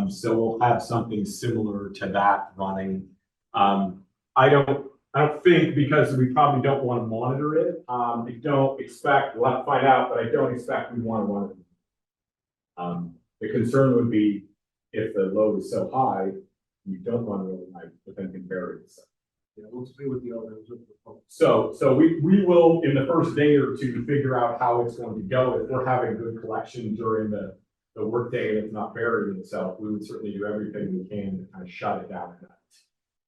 A: So we'll have something similar to that running. I don't think, because we probably don't want to monitor it. I don't expect, we'll have to find out, but I don't expect we want to monitor it. The concern would be if the load is so high, you don't run it overnight, but then can bury it.
E: Yeah, we'll see what the owners of the pump.
A: So we will, in the first day or two, figure out how it's going to go. If we're having good collection during the workday and it's not burying itself, we would certainly do everything we can to kind of shut it down at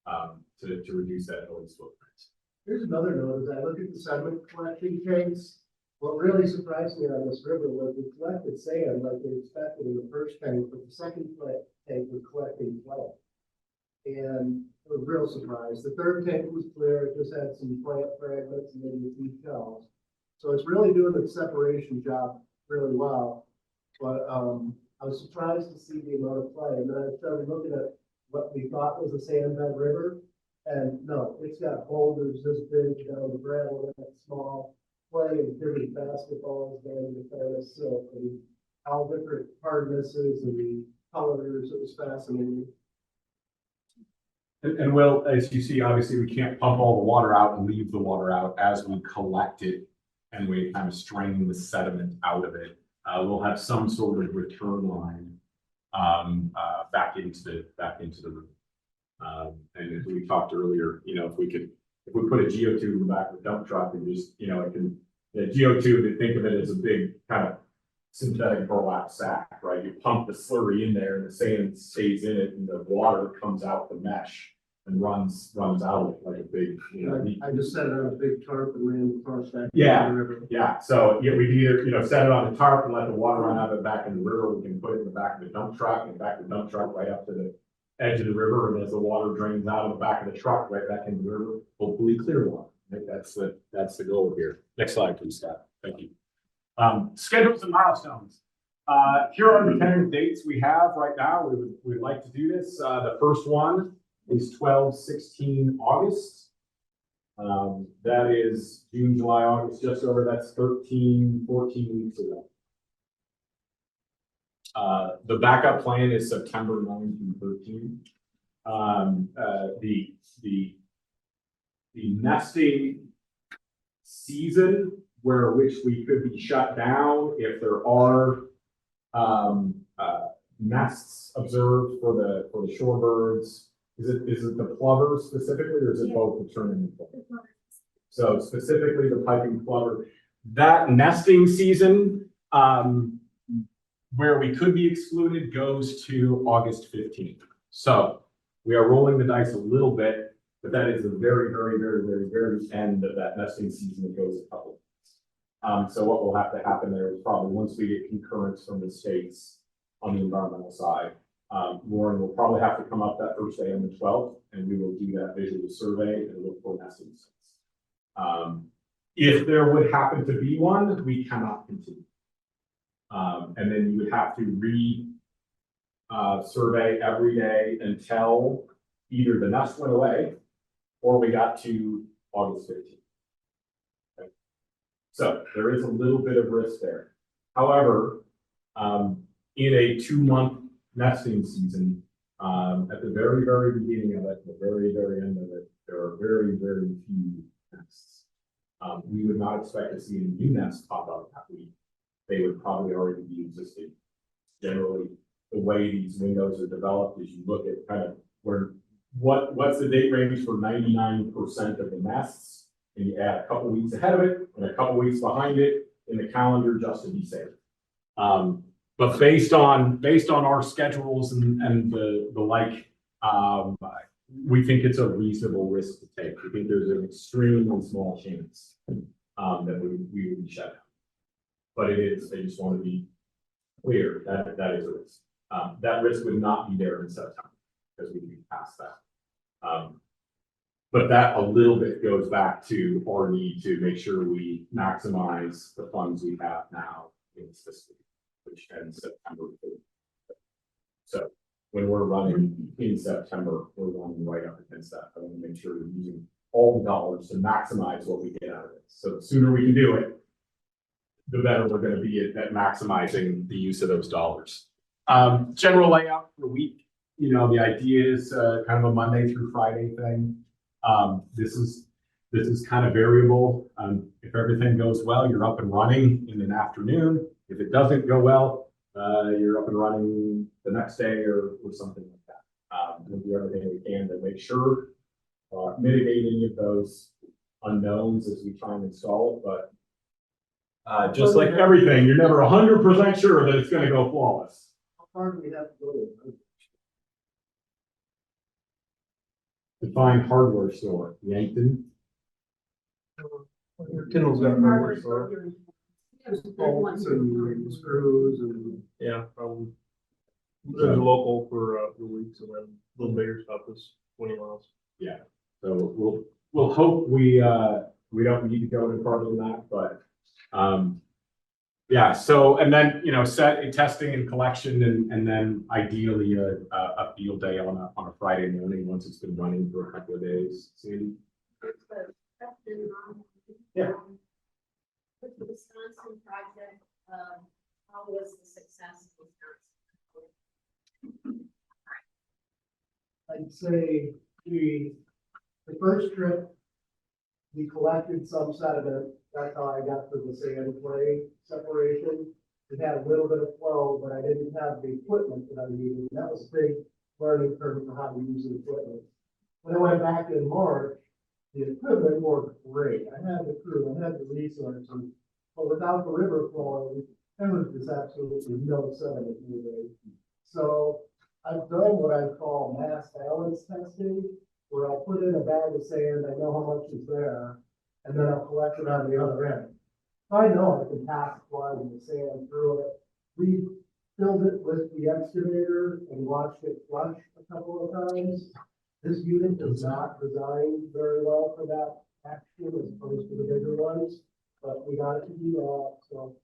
A: night, to reduce that noise footprint.
E: Here's another note, as I look at the sediment collection tanks, what really surprised me on this river was we collected sand like we expected in the first tank, but the second tank was collecting clay. And I was real surprised. The third tank was clear, it just had some plant fragments and maybe a few shells. So it's really doing the separation job really well. But I was surprised to see the amount of clay. And then I started looking at what we thought was a sand bed river. And no, it's got boulders this big down the gravel that small, clay and different basketballs down the kind of silk, and how different hardnesses and the colors. It was fascinating.
A: And well, as you see, obviously we can't pump all the water out and leave the water out as we collect it and we kind of strain the sediment out of it. We'll have some sort of return line back into the river. And as we talked earlier, you know, if we put a GO2 in the back of the dump truck and just, you know, the GO2, think of it as a big kind of synthetic burlap sack, right? You pump the slurry in there and the sand stays in it and the water comes out the mesh and runs out of it like a big, you know.
E: I just set it on a big tarp and ran the car back.
A: Yeah.
E: To the river.
A: Yeah, so yeah, we can either, you know, set it on the tarp and let the water run out of it back in the river. We can put it in the back of the dump truck and back of the dump truck right up to the edge of the river. And as the water drains out of the back of the truck, right back into the river, hopefully clear water. I think that's the goal here. Next slide, please, Scott. Thank you. Schedules and milestones. Here are the tentative dates we have right now. We'd like to do this. The first one is 12-16 August. That is June, July, August, just over. That's 13, 14 weeks away. The backup plan is September 9 through 13. The nesting season which we could be shut down if there are nests observed for the shorebirds. Is it the plover specifically, or is it both the tern and the plover? So specifically the piping plover. That nesting season, where we could be excluded goes to August 15th. So we are rolling the dice a little bit, but that is the very, very, very, very, very end of that nesting season. It goes a couple of weeks. So what will have to happen there is probably once we get concurrence from the states on the environmental side, Lauren will probably have to come up that first day on the 12th, and we will do that visual survey and look for nesting sites. If there would happen to be one, we cannot continue. And then you would have to survey every day until either the nest went away or we got to August 15th. Okay. So there is a little bit of risk there. However, in a 2-month nesting season, at the very, very beginning of it, the very, very end of it, there are very, very few nests. We would not expect to see any new nests pop up that week. They would probably already be existing. Generally, the way these windows are developed is you look at kind of what's the date range for 99% of the nests, and you add a couple weeks ahead of it and a couple weeks behind it in the calendar just to be safe. But based on our schedules and the like, we think it's a reasonable risk to take. We think there's an extremely small chance that we would be shut down. But it is, I just want to be clear that that is a risk. That risk would not be there in September because we'd be past that. But that a little bit goes back to our need to make sure we maximize the funds we have now in this fiscal year, which ends September 30th. So when we're running in September, we're running right up against that. I want to make sure we're using all the dollars to maximize what we get out of it. So the sooner we can do it, the better we're going to be at maximizing the use of those dollars. General layout for the week, you know, the idea is kind of a Monday through Friday thing. This is kind of variable. If everything goes well, you're up and running in an afternoon. If it doesn't go well, you're up and running the next day or something like that. We'll do everything we can to make sure mitigate any of those unknowns as we try and install it, but just like everything, you're never 100% sure that it's going to go flawless.
E: How far do we have to go to?
A: Define hardware store, Yankton.
B: Kendall's got a hardware store.
E: Bolts and screws and.
B: Yeah, probably. There's a local for weeks, and then a little bigger stuff is 20 miles.
A: Yeah, so we'll hope we don't need to go any farther than that, but yeah. So and then set testing and collection, and then ideally a field day on a Friday morning once it's been running for a couple of days. Sandy? Yeah.
F: With the Wisconsin project, how was the success of Wisconsin?
E: I'd say the first trip, we collected some sediment. That's how I got to the sand clay separation. It had a little bit of flow, but I didn't have the equipment that I needed. That was a big learning curve for how to use the equipment. When I went back in March, the equipment worked great. I had the crew, I had the resources, but without the river flowing, there was just absolutely no sediment moving. So I've done what I call mass balance testing, where I'll put in a bag of sand, I know how much is there, and then I'll collect it on the other end. So I know I can pass the sand through it. We filled it with the excavator and watched it flush a couple of times. This unit is not designed very well for that action as opposed to the bigger ones, but we got it to do that. So,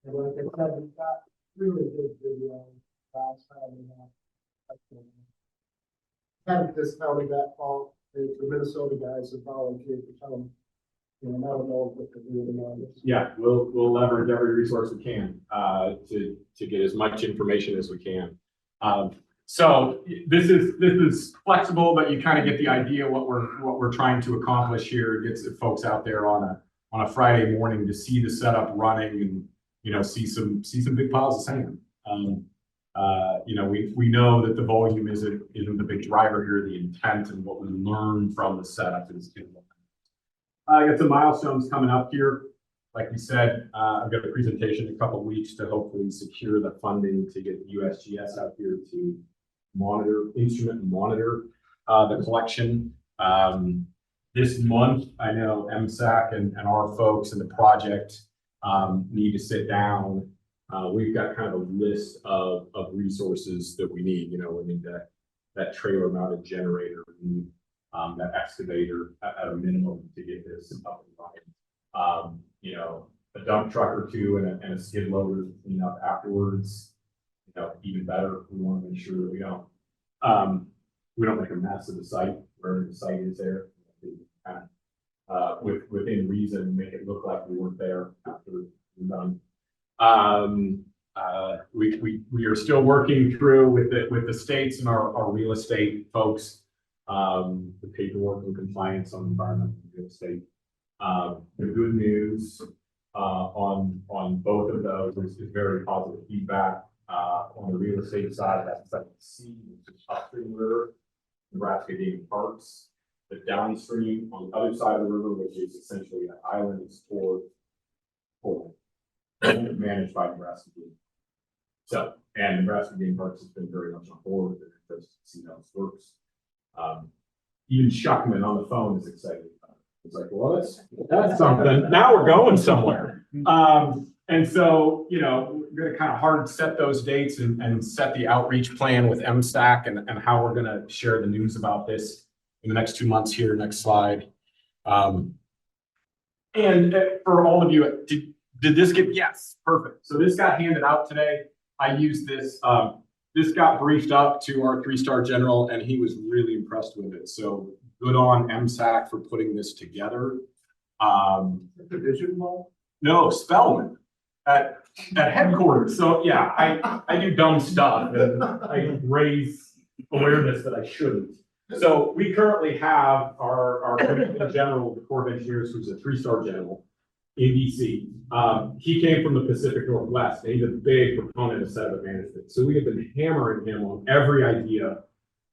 E: and like I said, we got really good video last time we haven't discounted that fault. The Minnesota guys have volunteered to come. I don't know what they're doing on this.
A: Yeah, we'll leverage every resource we can to get as much information as we can. So this is flexible, but you kind of get the idea what we're trying to accomplish here. It gets the folks out there on a Friday morning to see the setup running and see some big piles of sand. We know that the volume isn't the big driver here. The intent and what we learn from the setup is. I got some milestones coming up here. like you said, I've got a presentation in a couple of weeks to hopefully secure the funding to get USGS out here to instrument and monitor the collection. This month, I know MSAC and our folks in the project need to sit down. We've got kind of a list of resources that we need. You know, we need that trailer mounted generator, we need that excavator at a minimum to get this up and running. You know, a dump truck or two and a skid loader to clean up afterwards. You know, even better, we want to make sure that we don't make a mess of the site where the site is there. Kind of, within reason, make it look like we weren't there after we're done. We are still working through with the states and our real estate folks, the paperwork and compliance on environmental real estate. The good news on both of those is very positive feedback. On the real estate side, that's like C, which is upstream river, Nebraska Game Parks. The downstream on the other side of the river, which is essentially an island, is toward managed by Nebraska Game. So, and Nebraska Game Parks has been very much on board with it because to see how this works. Even Shuckman on the phone is excited about it. It's like, well, that's something. Now we're going somewhere. And so, you know, we're going to kind of hard set those dates and set the outreach plan with MSAC and how we're going to share the news about this in the next 2 months here. Next slide. And for all of you, did this get, yes, perfect. So this got handed out today. I used this, this got briefed up to our 3-star general and he was really impressed with it. So good on MSAC for putting this together.
E: Division wall?
A: No, Spellman at headquarters. So yeah, I do dumb stuff and I raise awareness that I shouldn't. So we currently have our general, the Corps of Engineers, who's a 3-star general in DC. He came from the Pacific Northwest and he's a big proponent of sediment management. So we have been hammering him on every idea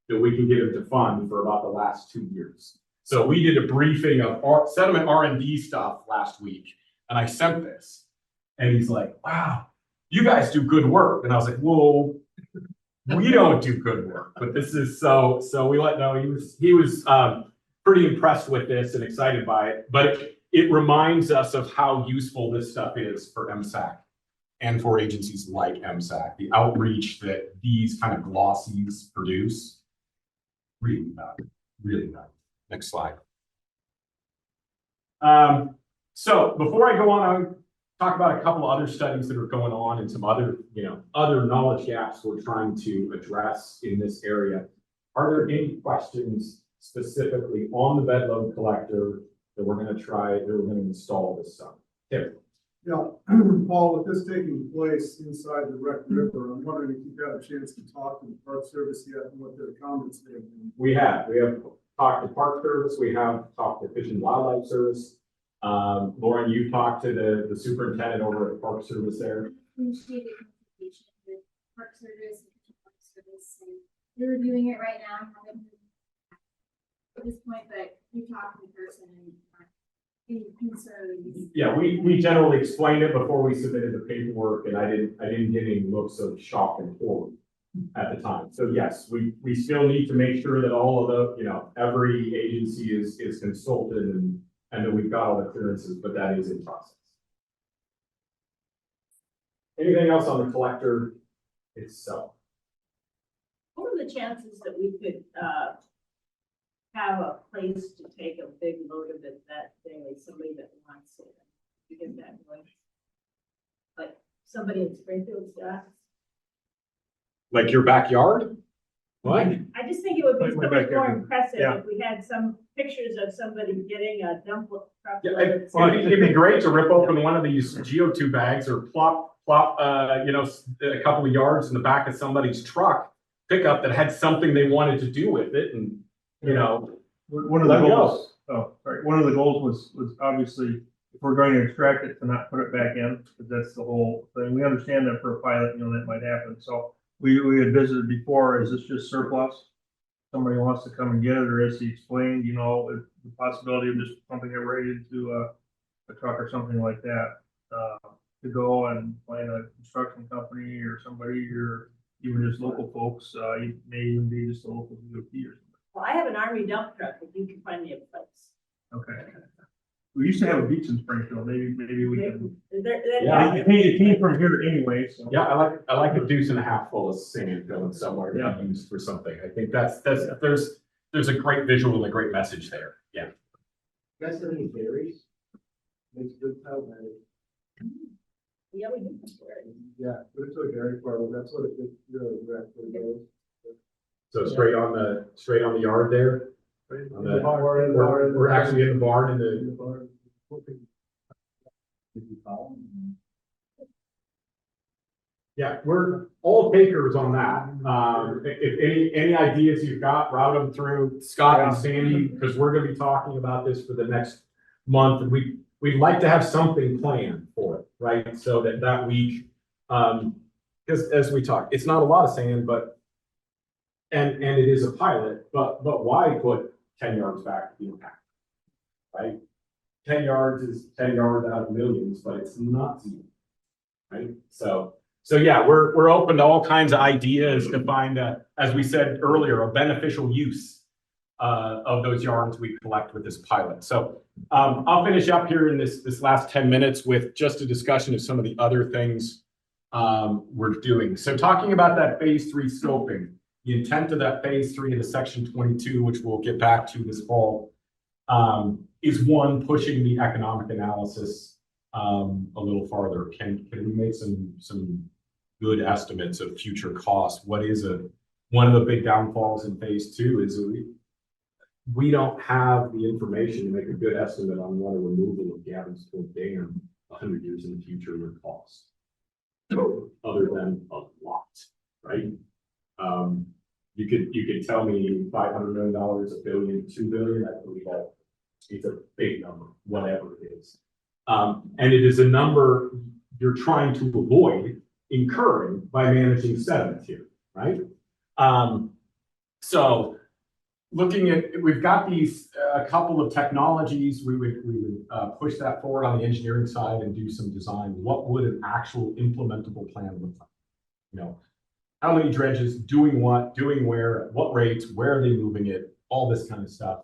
A: that we can get him to fund for about the last 2 years. So we did a briefing of sediment R&D stuff last week and I sent this and he's like, wow, you guys do good work. And I was like, whoa. We don't do good work, but this is so we let know he was pretty impressed with this and excited by it, but it reminds us of how useful this stuff is for MSAC and for agencies like MSAC. The outreach that these kind of glossies produce, really valuable, really valuable. Next slide. So before I go on, I would talk about a couple of other studies that are going on and some other, other knowledge gaps we're trying to address in this area. Are there any questions specifically on the bed load collector that we're going to install this summer? Tim.
H: Yeah, Paul, with this taking place inside the Wreck River, I'm wondering if you've got a chance to talk to the Park Service yet and what their comments have been. We have
A: talked to Park Service, we have talked to Fish and Wildlife Service. Lauren, you talked to the superintendent over at Park Service there.
I: Initiated communication with Park Service and Park Service, and they're reviewing it right now. Haven't at this point, but we talked in person and any concerns.
A: Yeah, we generally explained it before we submitted the paperwork, and I didn't get any looks of shock and horror at the time. So yes, we still need to make sure that all of the every agency is consulted and that we've got all the clearances, but that is in process. Anything else on the collector itself?
J: What are the chances that we could have a place to take a big load of it that day, somebody that wants it, to get that going? Like somebody in Springfield's got?
A: Like your backyard? What?
J: I just think it would be
B: Like my
J: so much more
B: backyard.
J: impressive
B: Yeah.
J: if we had some pictures of somebody getting a dump truck.
A: Yeah,
J: load.
A: it'd be great to rip open one of these geotube bags or plop, a couple of yards in the back of somebody's truck pickup that had something they wanted to do with it, and
B: One of the goals, one of the goals was obviously, if we're going to extract it, to not put it back in, because that's the whole thing. We understand that for a pilot, that might happen. So we had visited before, is this just surplus? Somebody wants to come and get it, or as he explained, the possibility of just pumping it right into a truck or something like that, to go and find a construction company or somebody, or even just local folks, it may even be just a local DOT or something.
J: Well, I have an army dump truck, if you can find me a place.
B: Okay. We used to have a beach in Springfield, maybe we can.
A: Yeah.
B: It came from here anyway, so.
A: Yeah, I like a deuce and a half full of sand going somewhere to be used for something. I think there's a great visual and a great message there. Yeah.
E: You guys have any berries? Makes good tile better.
J: Yeah, we do.
E: Yeah, go to a berry farm, that's what it really directly goes.
A: So straight on the yard there. On the-
E: barn,
A: We're actually in the barn in
E: in
A: the,
E: the barn.
A: yeah, we're all takers on that. If any ideas you've got, route them through Scott and Sandy, because we're gonna be talking about this for the next month. And we'd like to have something planned for it, right? So that week, because as we talked, it's not a lot of sand, but and it is a pilot, but why put 10 yards back to the impact? Right? 10 yards is 10 yards out of millions, but it's not zero. Right? So yeah, we're open to all kinds of ideas to find, as we said earlier, a beneficial use of those yards we collect with this pilot. So I'll finish up here in this last 10 minutes with just a discussion of some of the other things we're doing. So talking about that phase 3 scoping, the intent of that phase 3 of the section 22, which we'll get back to this fall, is one, pushing the economic analysis a little farther. Can we make some good estimates of future costs? What is one of the big downfalls in phase 2 is we don't have the information to make a good estimate on what a removal of Gavin's Dam 100 years in the future would cost. Other than a lot, right? You could tell me $500 million, $1 billion, $2 billion. I believe that it's a big number, whatever it is. And it is a number you're trying to avoid incurring by managing sediment here, right? So looking at, we've got these a couple of technologies. We would push that forward on the engineering side and do some design. What would an actual implementable plan look like? You know, how many dredges, doing what, doing where, at what rates, where are they moving it, all this kind of stuff.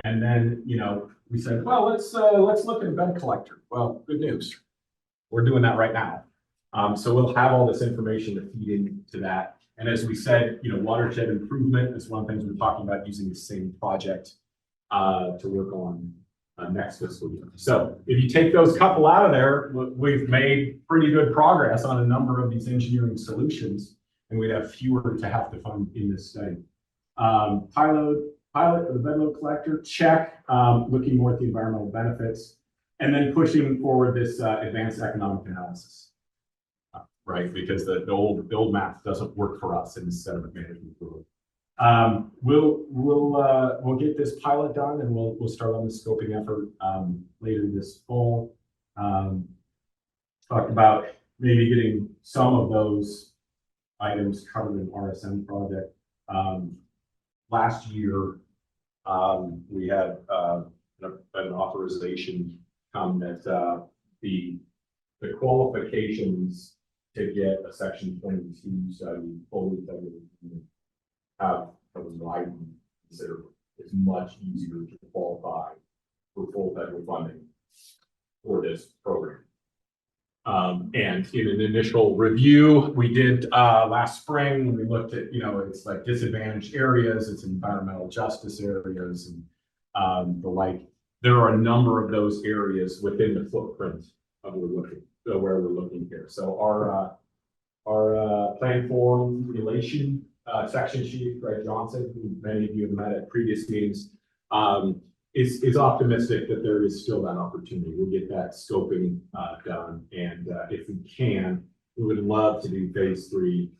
A: And then, you know, we said, well, let's look at a bed collector. Well, good news. We're doing that right now. So we'll have all this information to feed into that. And as we said, you know, watershed improvement is one of the things we're talking about, using the same project to work on next fiscal year. So if you take those couple out of there, we've made pretty good progress on a number of these engineering solutions, and we'd have fewer to have to fund in this study. Pilot for the bedload collector, check. Looking more at the environmental benefits, and then pushing forward this advanced economic analysis. Right, because the old math doesn't work for us in the sediment management world. We'll get this pilot done, and we'll start on the scoping effort later this fall. Talked about maybe getting some of those items covered in RSM project. Last year, we had an authorization come that the qualifications to get a section 22 study fully funded have widened considerably. It's much easier to qualify for full federal funding for this program. And in an initial review we did last spring, we looked at, you know, it's like disadvantaged areas, it's environmental justice areas, and the like. There are a number of those areas within the footprint of where we're looking here. So our plan formulation section chief, Greg Johnson, who many of you have met at previous meetings, is optimistic that there is still that opportunity. We'll get that scoping done, and if we can, we would love to do phase 3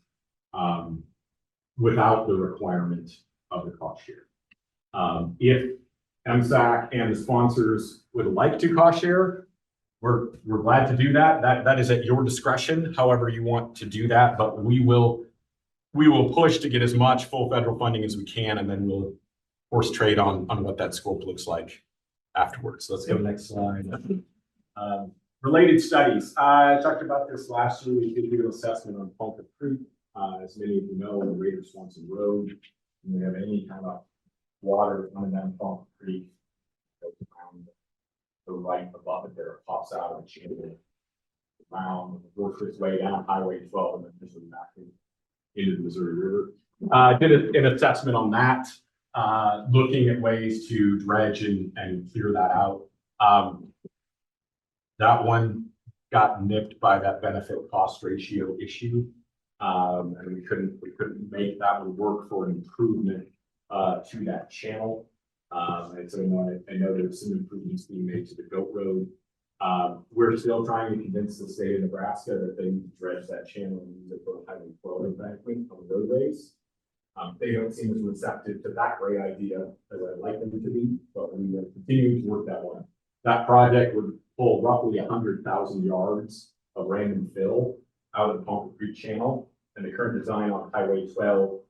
A: without the requirement of the cost share. If MSAC and the sponsors would like to cost share, we're glad to do that. That is at your discretion, however you want to do that, but we will push to get as much full federal funding as we can, and then we'll horse trade on what that scope looks like afterwards. Let's go next slide. Related studies. I talked about this last year. We did do an assessment on Ponca Creek. As many of you know, in Raider Swanson Road, when we have any kind of water coming down Ponca Creek, goes around the right above it there, it pops out of the channel, around, works its way down Highway 12, and then just back into the Missouri River. Did an assessment on that, looking at ways to dredge and clear that out. That one got nipped by that benefit cost ratio issue. And we couldn't make that one work for an improvement to that channel. And so I know there's some improvements being made to the Goat Road. We're still trying to convince the state of Nebraska that they need to dredge that channel and use it for Highway 12 embankment on roadways. They don't seem as receptive to that great idea as I'd like them to be, but we are continuing to work that one. That project would pull roughly 100,000 yards of random fill out of the Ponca Creek channel, and the current design on Highway 12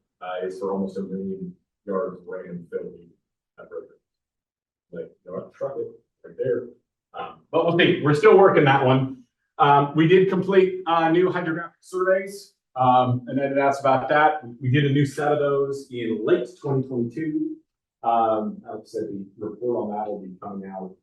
A: is for almost 1 million yards of random fill. Like, truck it right there. But we'll see. We're still working that one. We did complete new hydrographic surveys, and then it asked about that. We did a new set of those in late 2022. Like I said, the report on that will be coming out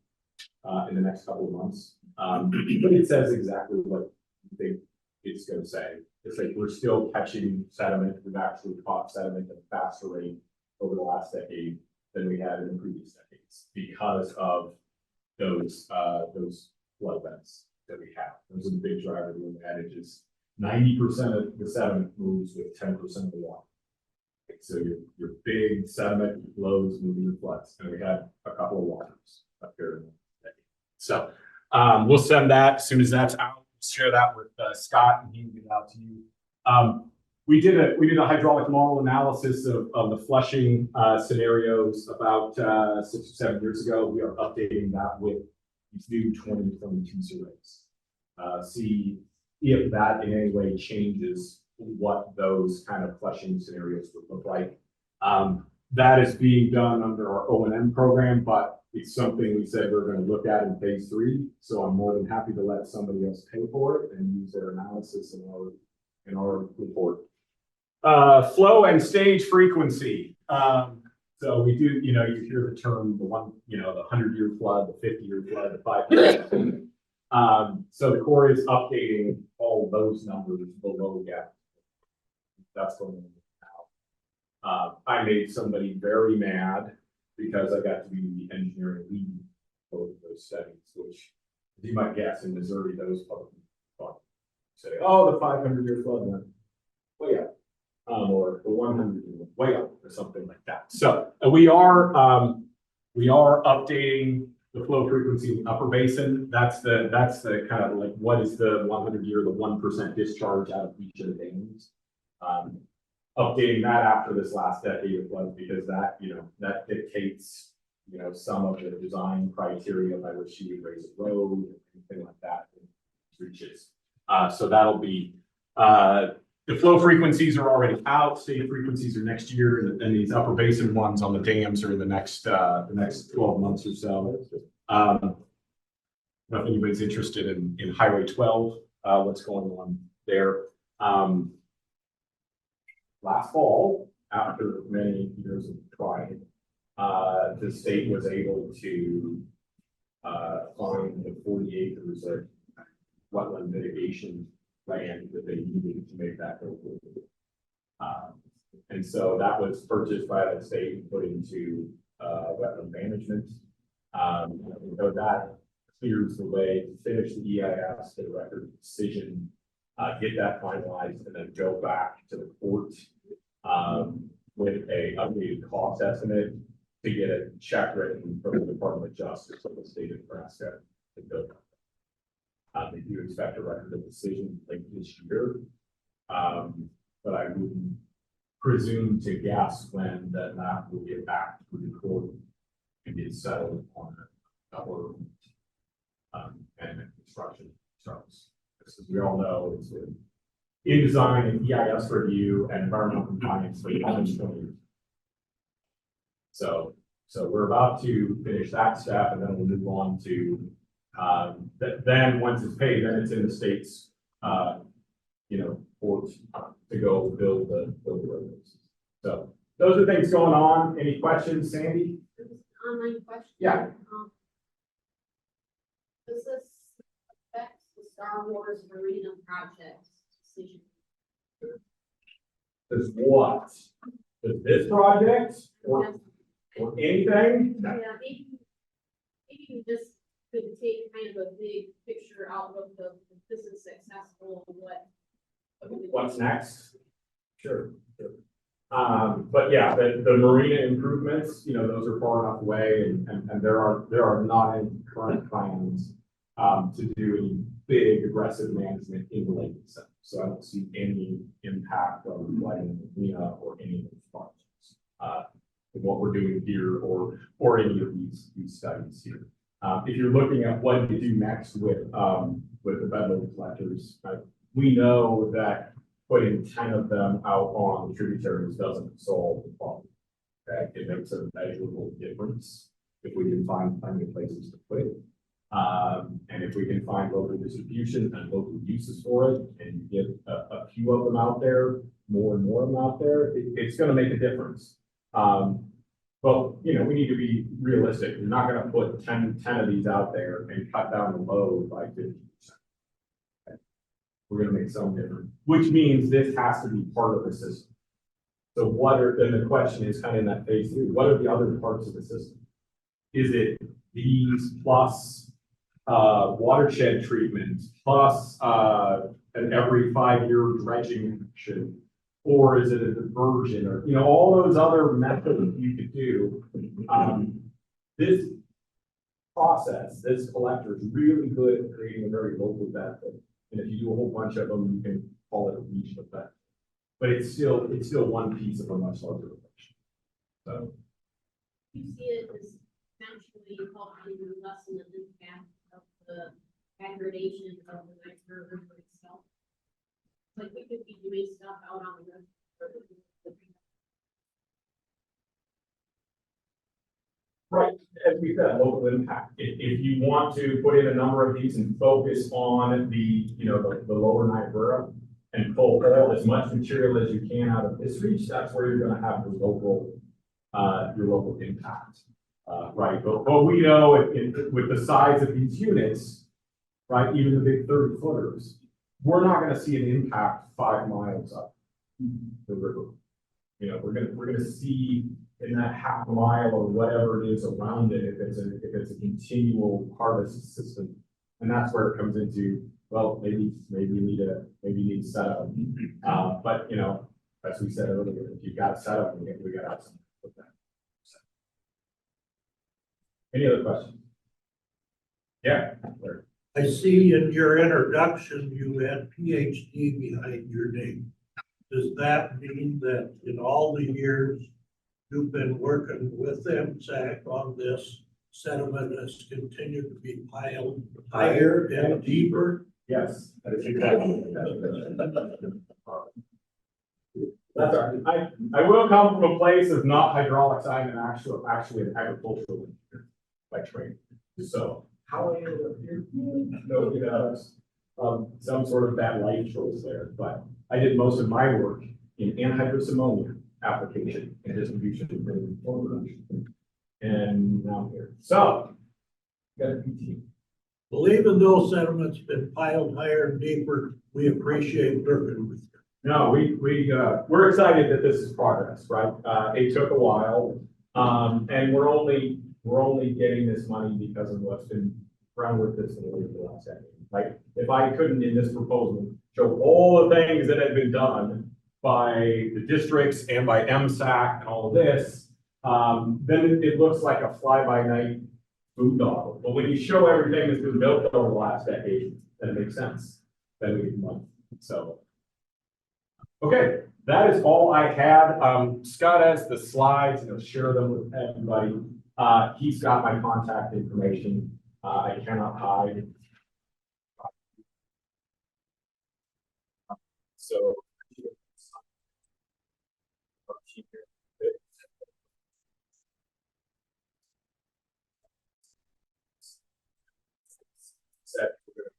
A: in the next couple of months. But it says exactly what you think it's going to say. It's like we're still catching sediment. We've actually caught sediment at a faster rate over the last decade than we had in the previous decades because of those flood events that we have. Those are the big drivers of the adage is 90% of the sediment moves with 10% of the water. So your big sediment flows moving with floods, and we had a couple of waters up here in the decade. So we'll send that as soon as that's out. Share that with Scott, and he can get it out to you. We did a hydraulic model analysis of the flushing scenarios about 6 or 7 years ago. We are updating that with these new 2022 surveys. See if that in any way changes what those kind of flushing scenarios would look like. That is being done under our O&M program, but it's something we said we're going to look at in phase 3. So I'm more than happy to let somebody else pay for it and use their analysis in our report. Flow and stage frequency. So we do, you hear the term, the 100-year flood, the 50-year flood, the 5-year. So the Corps is updating all those numbers below gap. That's going on now. I made somebody very mad because I got to be the engineering lead for those studies, which, as you might guess, in Missouri, those public say, oh, the 500-year flood went way up, or the 100-year way up, or something like that. So we are updating the flow frequency in the upper basin. That's the kind of like what is the 100-year, the 1% discharge out of each of the dams. Updating that after this last decade of floods because that that dictates some of the design criteria by which you would raise a road and anything like that reaches. So that'll be the flow frequencies are already out. State frequencies are next year, and these upper basin ones on the dams are in the next 12 months or so. If anybody's interested in Highway 12, what's going on there. Last fall, after many years of trying, the state was able to find the 40 acres of wetland mitigation land that they needed to make that go forward. And so that was purchased by the state and put into wetland management. So that clears the way to finish the EIS, the record of decision, get that finalized, and then go back to the court with a updated cost estimate to get a check written from the Department of Justice of the state of Nebraska to go. They do expect a record of decision late this year, but I wouldn't presume to guess when that will get back to the court and get settled on a couple and construction starts. As we all know, it's in design and EIS review and environmental compliance for almost 20 years. So So we're about to finish that step, and then we'll move on to, then once it's paid, then it's in the state's, port to go build the roads. So those are things going on. Any questions, Sandy?
F: There's an online question.
A: Yeah.
F: Does this affect the Star Wars Marina project decision?
A: Does what? Does this project or anything?
F: Yeah, maybe you just could take kind of a big picture outlook of if this is successful,
A: What's next? Sure. But yeah, the marina improvements, those are far enough away, and there are not any current plans to do any big aggressive management in the lake itself. So I don't see any impact on flooding the marina or any of those projects. What we're doing here or any of these studies here. If you're looking at what to do next with the bedroom collectors, we know that putting 10 of them out on the tributaries doesn't solve the problem. Okay, it makes a measurable difference if we can find plenty of places to put it. And if we can find local distribution and local uses for it, and get a few of them out there, more and more of them out there, it's going to make a difference. But we need to be realistic. We're not going to put 10 of these out there and cut down the load by 50%. Okay. We're going to make some difference, which means this has to be part of the system. So then the question is kind of in that phase 3, what are the other parts of the system? Is it these plus watershed treatment plus an every 5-year dredging action? Or is it a diversion, or all those other methods you could do? This process, this collector is really good at creating a very local benefit. And if you do a whole bunch of them, you can call it a regional benefit. But it's still one piece of a much larger equation. So
F: you see it as potentially helping to lessen the impact of the aggradation of the Niobrara River itself. Like we could be doing stuff out on the river.
A: right, as we said, local impact. If you want to put in a number of these and focus on the lower Niobrara and pull as much material as you can out of this reach, that's where you're going to have your local impact. Right, but we know with the size of these units, right, even the big 30-footers, we're not going to see an impact 5 miles up the river. We're gonna see in that half mile or whatever it is around it, if it's a continual harvest system, and that's where it comes into, well, maybe you need to set up. But as we said earlier, if you've got to set up, we got to have something with that. So. Any other questions? Yeah. Larry.
C: I see in your introduction, you had PhD behind your name. Does that mean that in all the years you've been working with MSAC on this, sediment has continued to be piled higher and deeper?
A: Yes, that is exactly. That's all right. I will come from a place of not hydraulics. I'm actually an agricultural engineer by training. So how I ended up here, no, some sort of bad life choice there, but I did most of my work in anhydrous ammonia application and distribution and now I'm here. So, got a PT.
C: Well, even though sediment's been piled higher and deeper, we appreciate working with you.
A: No, we're excited that this is progress, right? It took a while, and we're only getting this money because of what's been around with this in the last decade. Like, if I couldn't in this proposal show all the things that have been done by the districts and by MSAC and all of this, then it looks like a fly-by-night boondoggle. But when you show everything that's been built over the last decade, then it makes sense. Then we get money. So, okay, that is all I had. Scott has the slides, share them with everybody. He's got my contact information. I cannot hide. So.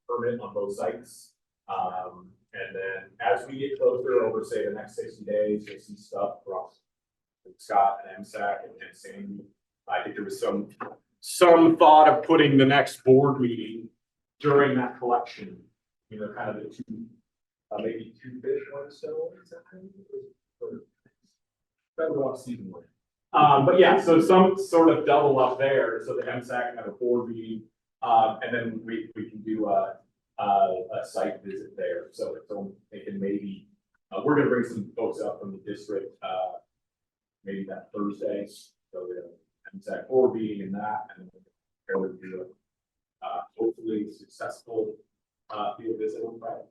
A: permit on both sites. And then as we get closer over, say, the next 60 days, you'll see stuff from Scott and MSAC and Sandy. I think there was some thought of putting the next board meeting during that collection, you know, kind of the two, maybe 2 fish, 1 stone, is that kind of? Depends on what season we're in. But yeah, so some sort of double up there, so the MSAC can have a board meeting, and then we can do a site visit there. So they can maybe, we're gonna bring some folks up from the district, maybe that Thursday, so the MSAC board meeting and that, and then we'll do a hopefully successful field visit on Friday.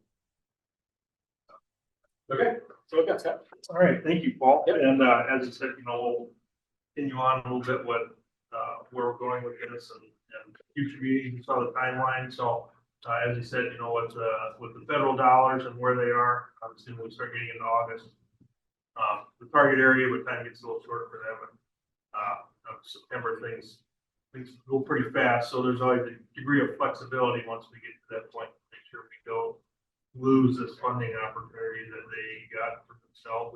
A: Okay, so I got that.
B: All right, thank you, Paul.
A: Yep.
B: And as you said, you know, we'll continue on a little bit with where we're going with this and future meetings. You saw the timeline. So as you said, you know, with the federal dollars and where they are, obviously when we start getting into August, the target area would kind of gets a little shorter for them. And September things go pretty fast. So there's always a degree of flexibility once we get to that point. Make sure we don't lose this funding opportunity that they got for themselves